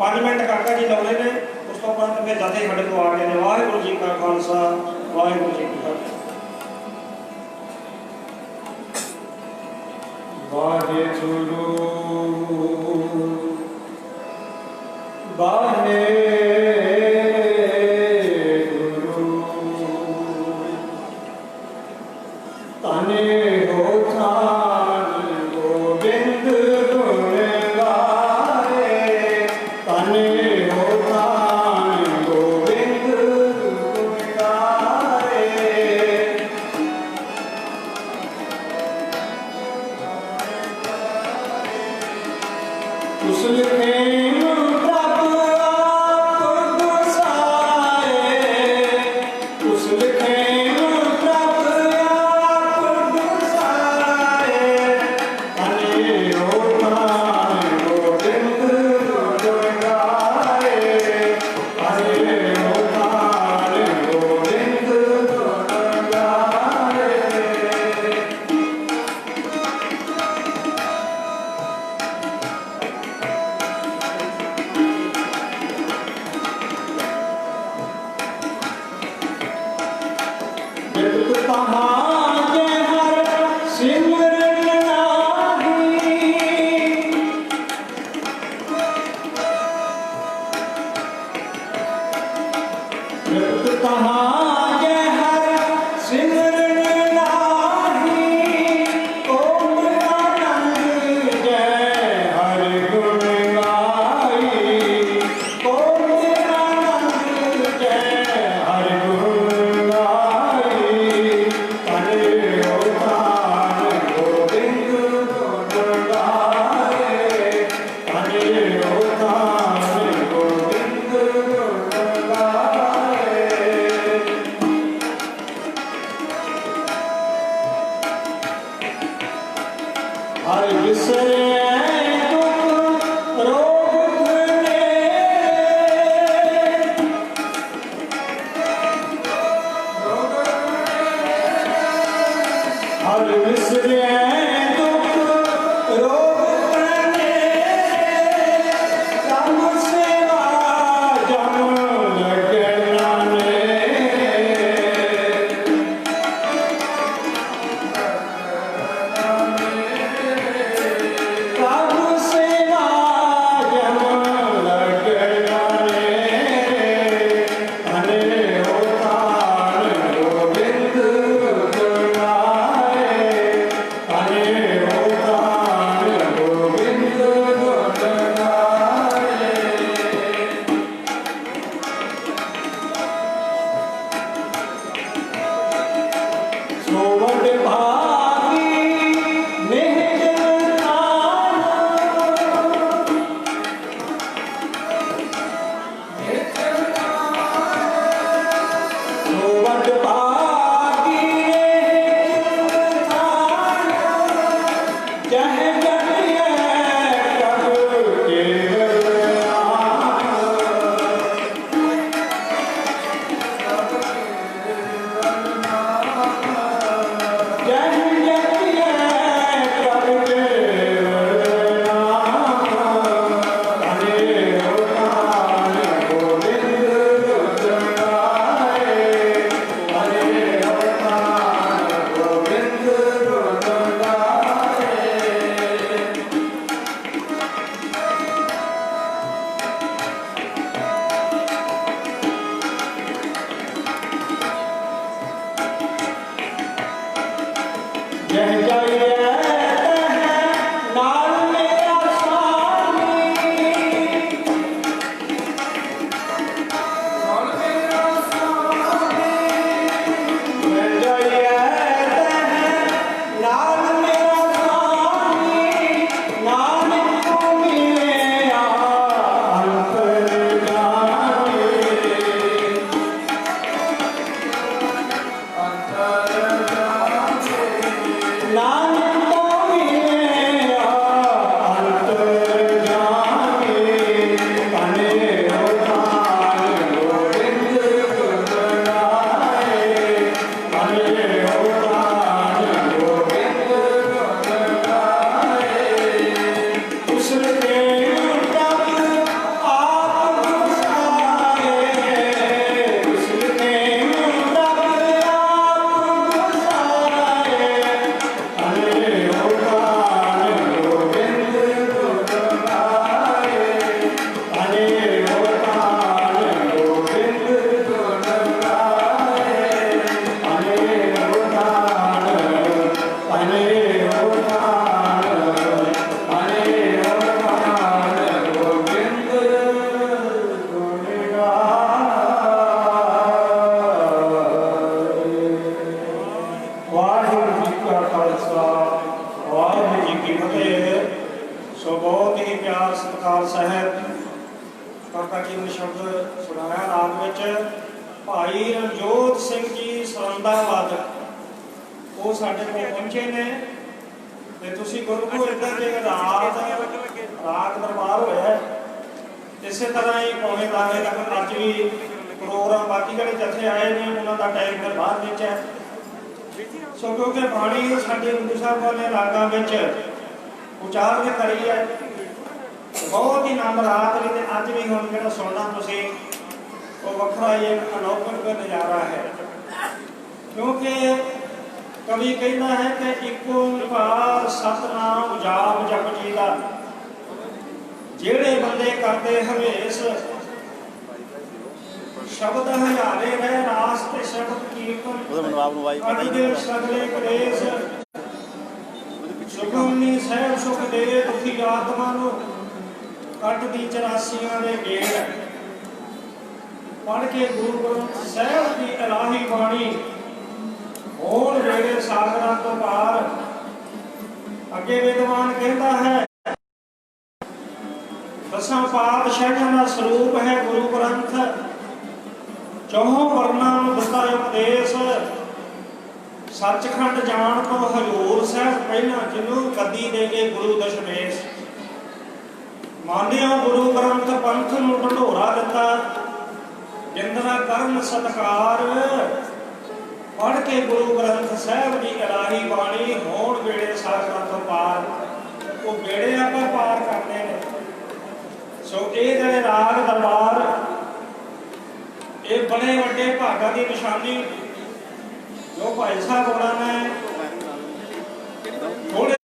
5 ਮਿੰਟ ਕਾਕਾ ਜੀ ਲਾਉਣੇ ਨੇ। ਉਸ ਤੋਂ ਉਪਰੰਤ ਫਿਰ ਜਥੇ ਸਾਡੇ ਤੋਂ ਆ ਗਏ ਨੇ। ਵਾਹਿਗੁਰੂ ਜੀ ਕਾ ਖਾਲਸਾ, ਵਾਹਿਗੁਰੂ ਜੀ ਕੀ ਫਤਿਹ। ਵਾਹਿਗੁਰੂ ਵਾਹਿਗੁਰੂ ਤਾਨੇ ਹੋ ਥਾਨ ਗੋਬਿੰਦ ਗੁਣ ਗਾਏ, ਤਾਨੇ ਹੋ ਥਾਨ ਗੋਬਿੰਦ ਗੁਣ ਗਾਏ। ਉਸ ਲਿਖੇ भाई रणजोत सिंह जी सरंदा वादक वो साढ़े को पहुंचे ने ते तुसी गुरु इधर जे रात दरबार होया इस तरह ही पौने 10 तक अज भी प्रोग्राम बाकी ਜਿਹੜੇ जथे आए ने उन्हों का टाइम फिर बाद ਵਿੱਚ है सो क्योंकि बाणी साडे गुरु साहब वाले रागां ਵਿੱਚ उचार करी है बहुत ही आनंद रात भी ते अज भी हुण ਜਿਹੜਾ सुनना तुसी वो वखरा ही एक अलौकिक नज़ारा है क्योंकि कवि कहना है कि एक ओंकार सतनाम जाप जप जी का जेड़े बंदे करते हमेश शब्द हजारे रह रास ते शब्द कीर्तन अड़गे सगले कलेश सुगमनी सहब सुख दे दुखी आत्मा नु कट दी 84 दे गेड़ पढ़ के गुरु ग्रंथ साहिब की इलाही बाणी होण वेले सागरां तो पार अगे विद्वान कहता है दसां पातशाहियां दा स्वरूप है गुरु ग्रंथ चौहों वर्णां नूं दिता उपदेश सचखंड जाण तो हजूर साहब पहला जिन्हों गद्दी दे के गुरु दशमेश मानिया गुरु ग्रंथ पंथ नूं ढंढोरा दिता जिंदरा करन सत्कार पढ़ के गुरु ग्रंथ साहब की इलाही बाणी होण वेले सागरां तो पार वो बेड़े आपां पार करते हैं सो ये जिहड़े राग दरबार ये बड़े वड्डे भागां की निशानी जो भाई साहब होना ने थोड़े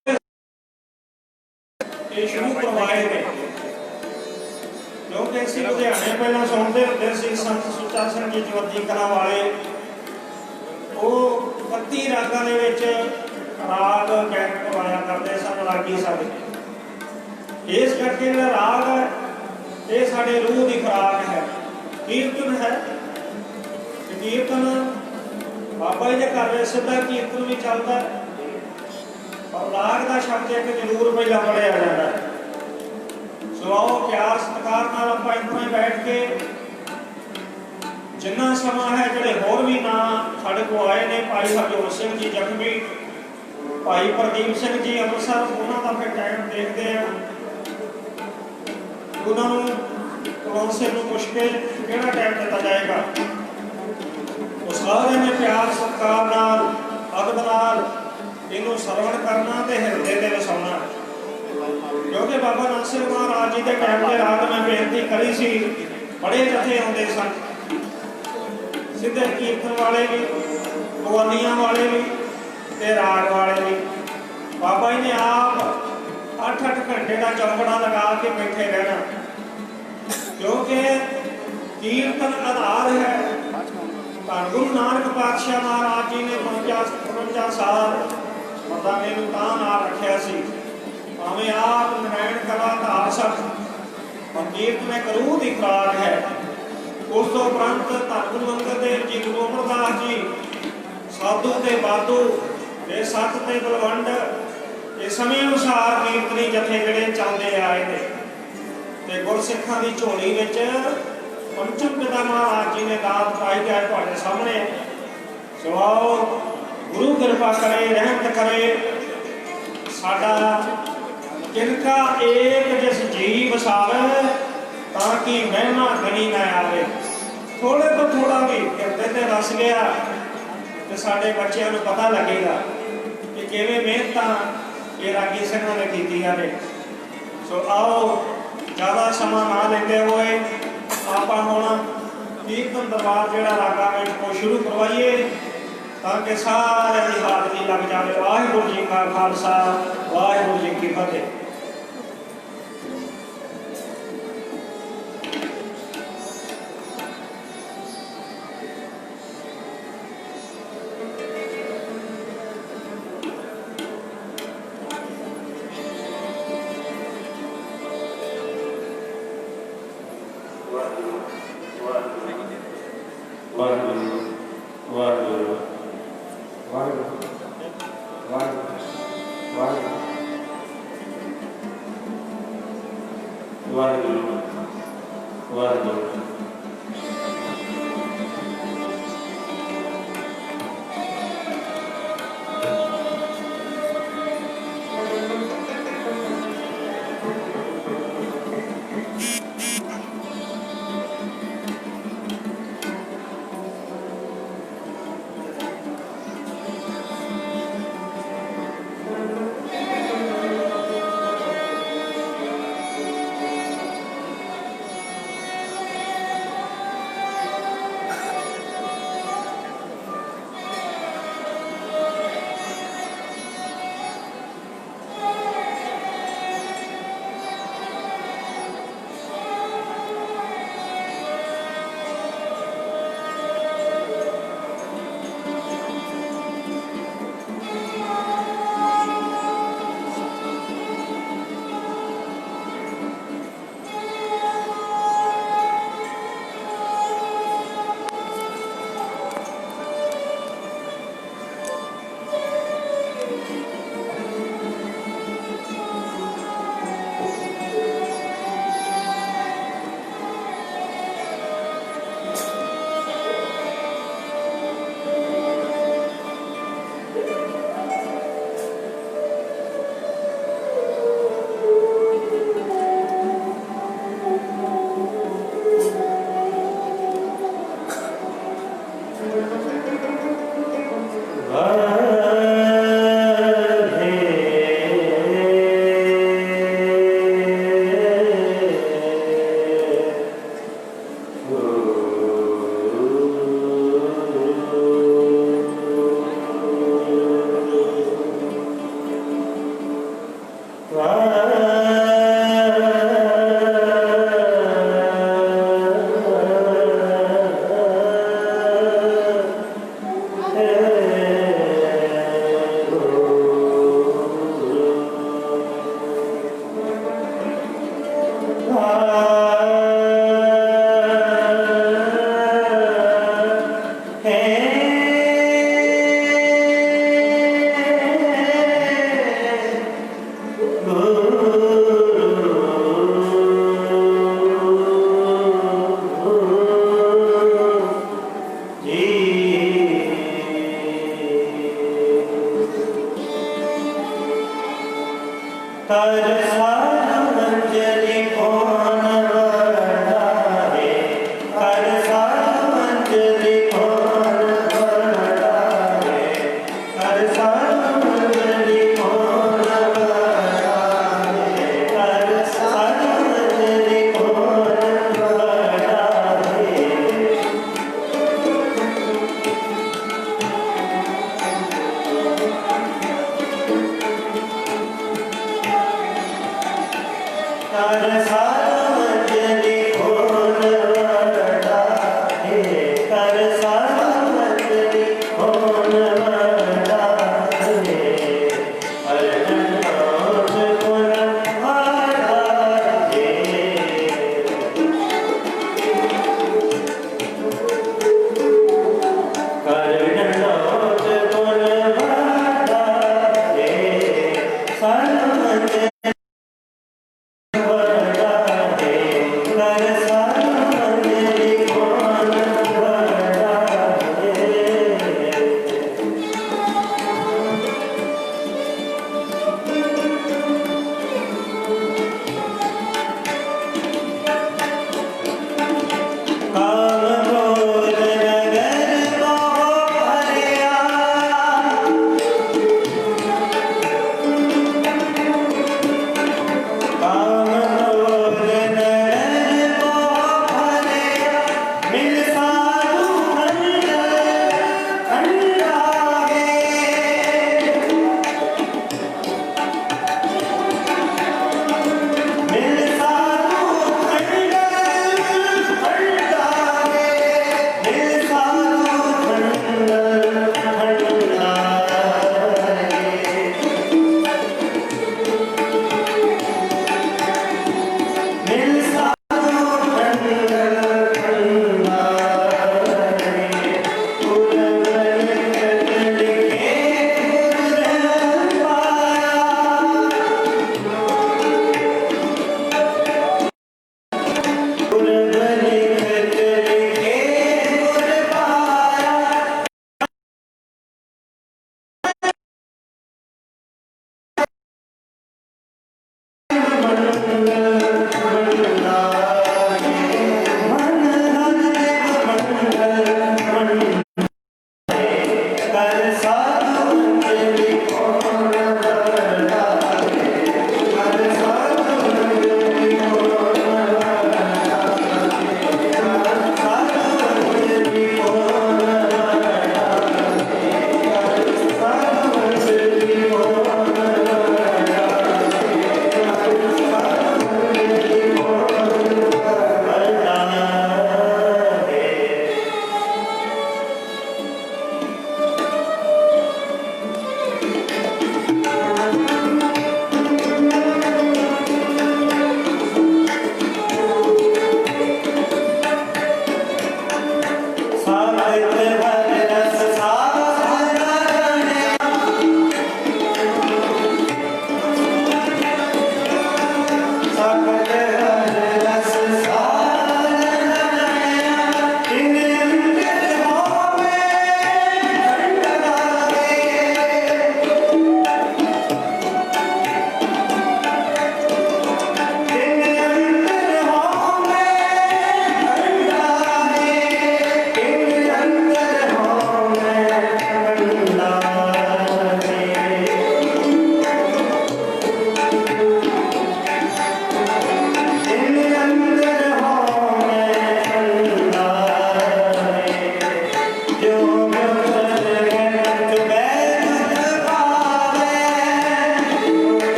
ये शुरू करवाए ने क्योंकि असीं लुधियाने पहला सुनते होंदे सी संत सुच्चा सिंह जी जवद्दी कलां वाले वो 32 रागां दे विच राग गैत करवाया करते सन रागी साडे इस करके जिहड़ा राग है ये साडे रूह की खुराक है कीर्तन है कीर्तन बाबा जी के घर में सीधा कीर्तन भी चलता है और राग का शब्द एक जरूर पहला पढ़िया जाता है सुआओ प्यार सत्कार नाल आपां इत्थे बैठ के जिन्ना समा है जिहड़े होर भी ना साडे कोल आए ने भाई हरजोत सिंह जी जख्मी भाई प्रदीप सिंह जी अमृतसर उन्हां दा फिर टाइम देखते हैं उन्हां नूं कौंसल नूं पुछ के किहड़ा टाइम दिता जाएगा वो सारे ने प्यार सत्कार नाल अदब नाल इहनूं सरवण करना ते हिरदे ते वसाउणा क्योंकि बाबा नासिर महाराज जी के टाइम के रात में बेनती करी सी बड़े जथे आते सन सीधे कीर्तन वाले भी कवालियां वाले भी ते राग वाले भी बाबा जी ने आप 8-8 घंटे का चौकड़ा लगा के बैठे रहना क्योंकि कीर्तन आधार है गुरु नानक पातशाह महाराज जी ने 52 साल मतलब मैनू तां नाम रखिया सी भावें आप नारायण कला धार सक कीर्तन एक रूह की खुराक है उस तो उपरंत धन गुरु अंगद देव जी गुरु अमरदास जी साधु ते बाधू ये सत ते बलवंड ये समय अनुसार कीर्तनी जथे जिहड़े चलते आए ने ते गुरसिखां दी झोली विच पंचम पिता महाराज जी ने दात पाई है तुहाडे सामने सो आओ गुरु कृपा करे रहमत करे साडा जिनका एक जिस जी वसावे ताकि महिमा गनी ना आवे थोड़े तो थोड़ा भी हिरदे ते रस गया तो साडे बच्चों को पता लगेगा कि किवें मेहनत ये रागी सिंहां ने कीतियां ने सो आओ ज़्यादा समा ना लेंदे होए आपां हुण कीर्तन दरबार जिहड़ा रागा में वो शुरू करवाइए ताकि सारे की हाजरी लग जाए वाहिगुरू जी का खालसा वाहिगुरू जी की फतेह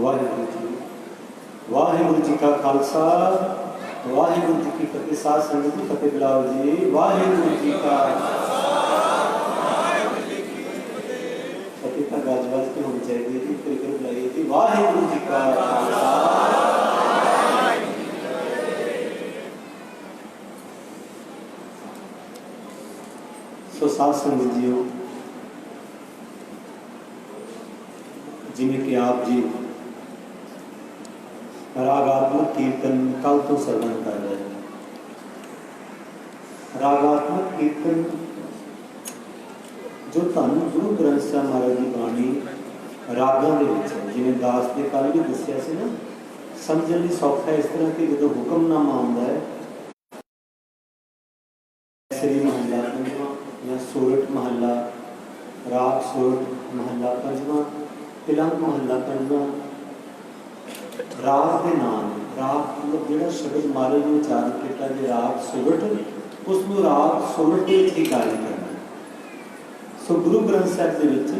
वाहिगुरू जी। वाहिगुरू जी का खालसा वाहिगुरू जी की फतेह। साध संगत जी फतेह बुलाओ जी। वाहिगुरू जी का फतेह का गाजवाज की होनी चाहिए जी। फिर बुलाइए जी। वाहिगुरू जी का खालसा। सो साध संगत जीओ, जिमें कि आप जी रागात्मक कीर्तन कल तो श्रवण कर रहे हैं। रागात्मक कीर्तन जो धन गुरु ग्रंथ साहिब महाराज की बाणी रागां दे विच है, जिवें दास ने कल भी दस्सिया सी ना, समझण लई सौखा है। इस तरह कि जो हुक्मनामा आउंदा है श्री महला पंजवां या सोरठ महला, राग सोरठ महला पंजवां, तिलंग महला पंजवां, राग के नाम राग मतलब जो शब्द महाराज ने उच्चारण किया जो राग सोरठ, उसको राग सोरठ के ही गायन करना। सो गुरु ग्रंथ साहिब के विच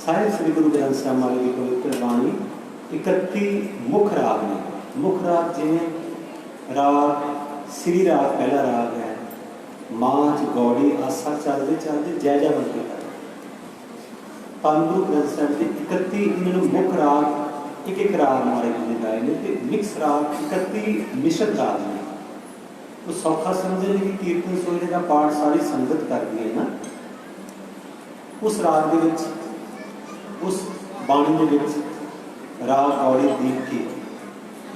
साहिब श्री गुरु ग्रंथ साहिब महाराज की पवित्र बाणी 31 मुख राग ने। मुख राग जिवें राग श्री राग पहला राग है, माच गौड़ी आसा चलते चलते जय जय बनते हैं। गुरु ग्रंथ साहिब के 31 इन्होंने मुख राग एक एक राग महाराज जी ने गाए ने ते मिक्स राग 31 मिश्र राग ने। तो सौखा समझने की कीर्तन सोहरे का पाठ सारी संगत करती है ना। उस राग के विच उस बाणी के विच राग गौड़ी दीप की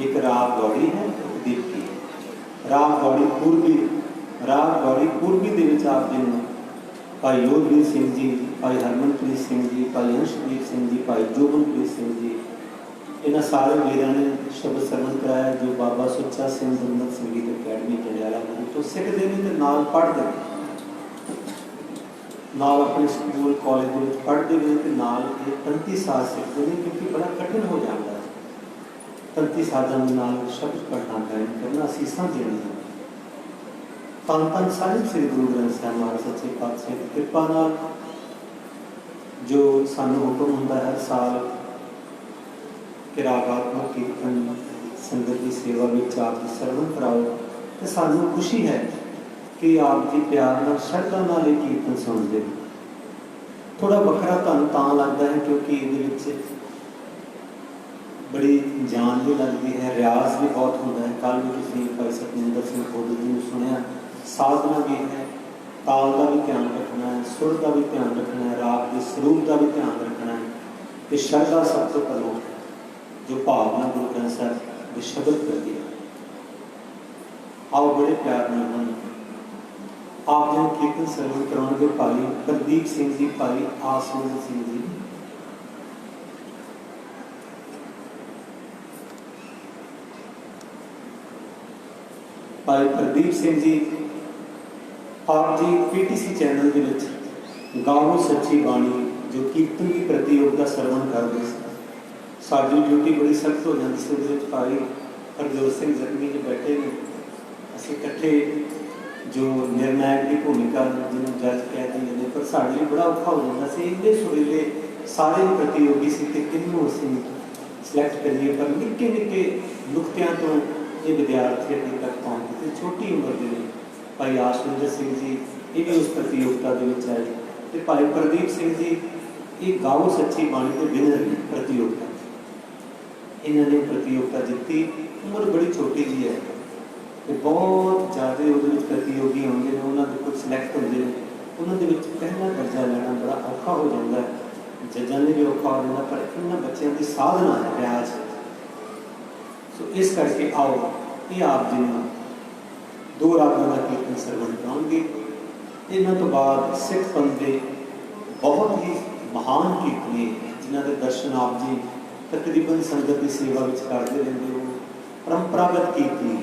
एक राग गौड़ी है, एक दीप की है। राग गौड़ी पूर्वी, राग गौड़ी पूर्वी दे विच आप जी ने भाई योगवीर सिंह जी, भाई हरमनप्रीत सिंह जी, भाई अंशप्रीत सिंह जी, भाई जोगनप्रीत सिंह जी, इन्होंने सारे वीरों ने शब्द सरवण कराया जो बाबा सुच्चा सिंह गुरमत संगीत अकैडमी जंडियाला गुरु तो सिखते हैं तो नाल पढ़ते नाल अपने स्कूल कॉलेज में पढ़ते हैं तो नाल 35 साल सीखते हैं, क्योंकि बड़ा कठिन हो जाता है 35 साधन नाल शब्द पढ़ना गायन करना असीसां देना। धन धन साहिब श्री गुरु ग्रंथ साहिब महाराज सच्चे पातशाह की कृपा नाल जो सानू हुक्म हुंदा है हर साल कि रागात्मक कीर्तन संगत की सेवा में आप जी सरवण कराओ, तो सानू खुशी है कि आप जी प्यार नाल श्रद्धा नाल ये कीर्तन सुनते हैं। थोड़ा वखरा धन तां लगता है क्योंकि ये बड़ी जान भी लगती है, रियाज भी बहुत होता है। कल भी किसी भाई सतमिंदर सिंह खोदल जी ने सुनिया, साधना भी है, ताल का भी ध्यान रखना है, सुर का भी ध्यान रखना है, राग के स्वरूप का भी ध्यान रखना है। ये श्रद्धा सब तो करो जो भावना गुरु ग्रंथ साहिब शब्द कर दिया। आओ बड़े प्यार में हम आप जो कीर्तन सरवण कराओगे भाई प्रदीप सिंह जी, भाई आसमन सिंह जी, भाई प्रदीप सिंह जी, आप जी PTC चैनल के विच गाओ सच्ची बाणी जो कीर्तन की प्रतियोगिता सरवण करते साड़ी ड्यूटी बड़ी सख्त हो जाती है। भाई हरजोत सिंह जख्मी जो बैठे ने असीं इकट्ठे जो निर्णायक की भूमिका जिन्होंने जज कह देंगे ने, पर साढ़े लिए बड़ा औखा हो जाता से इन्ने सुरीले सारे प्रतियोगी से किन्नू असीं सिलेक्ट करिए, पर निक्के निक्के नुकतियां तो ये विद्यार्थी अभी तक पहुँचते थे। छोटी उम्र के भाई आशविंदर सिंह जी ये भी उस प्रतियोगिता के विच आए, तो भाई प्रदीप सिंह जी ये गाओ सच्ची बाणी के विनर ने प्रतियोगिता। इन्होंने प्रतियोगिता जीती, उम्र बड़ी छोटी जी है, तो बहुत ज़्यादा वो प्रतियोगी होंगे ने उन्होंने कुछ सिलेक्ट होंगे ने, उन्होंने पहला दर्जा लेना बड़ा औखा हो जाता है, जजां ने भी औखा हो जाता, पर इन्होंने बच्चों की साधना है रियाज। सो इस करके आओ ये आप जी ने 2 रागां का कीर्तन सरवण कराओगे। इन्हों तो बाद सिख पंथ के बहुत ही महान कीर्तनी जिन्हों के दर्शन आप जी तकरीबन संगत की सेवा में करते रहते हो। परंपरागत कीर्तनी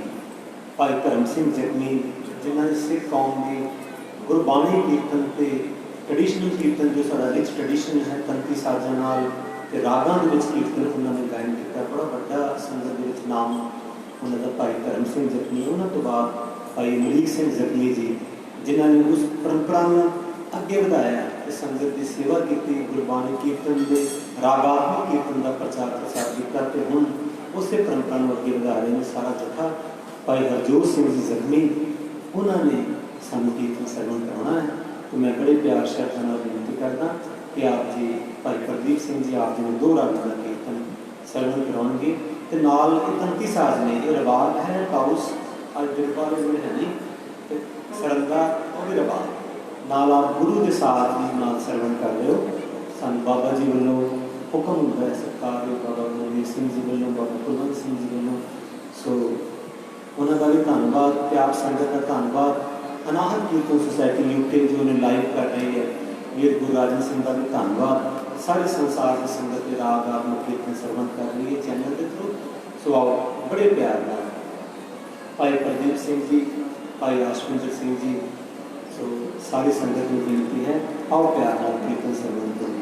भाई धर्म सिंह जख्मी जिन्होंने सिख कौम की गुरबाणी कीर्तन से ट्रेडिशनल कीर्तन जो सारा रिच ट्रेडिशन है तंती साजां नाल ते रागां दे विच कीर्तन उन्होंने गायन किया। बड़ा वड्डा संगत दे विच नाम उन्होंने भाई धर्म सिंह जख्मी, उन्होंने तो बाद भाई अमरीक सिंह जख्मी जी जिन्होंने उस परंपरा में अगे बढ़ाया, संगत की सेवा की, गुरबाणी कीर्तन के रागात्मक कीर्तन का प्रचार प्रसार किया तो हुण उस परंपरा को अगे बढ़ा रहे हैं। सारा जत्था भाई हरजोत सिंह जी जख्मी उन्होंने सानू कीर्तन सरवण करवाना है। तो मैं बड़े प्यार श्रद्धा नाल विनती करदा कि आप जी भाई प्रदीप सिंह जी आप जी दो राग का कीर्तन सरवण करवाएंगे। तो नाल तंती साज ने ये रवाज है टाउस अज बिरपाल जोड़े है नहीं सरंगा वो भी रवाज नाल आप गुरु के साथ भी नाल सरवण कर रहे हो। सन बाबा जी वालों हुक्म होता है सरकार बाबा गुरमीत सिंह जी वालों बाबा कुलवंत सिंह जी वालों। सो उन्होंने का भी धन्यवाद प्यार संगत का धन्यवाद। अनाहत कीर्तन सोसाइटी यूके जो उन्हें लाइव कर रही है वीर गुरु राजन सिंह का भी धन्यवाद। सारे संसार की संगत के राग आप कीर्तन सरवण कर रही है चैनल के थ्रू। सो आओ बड़े प्यार नाल भाई प्रदीप सिंह जी भाई आशविंदर सिंह जी सो सारी संगत में विनती है आओ प्यार नाल कीर्तन सरवण करिए।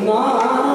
Pa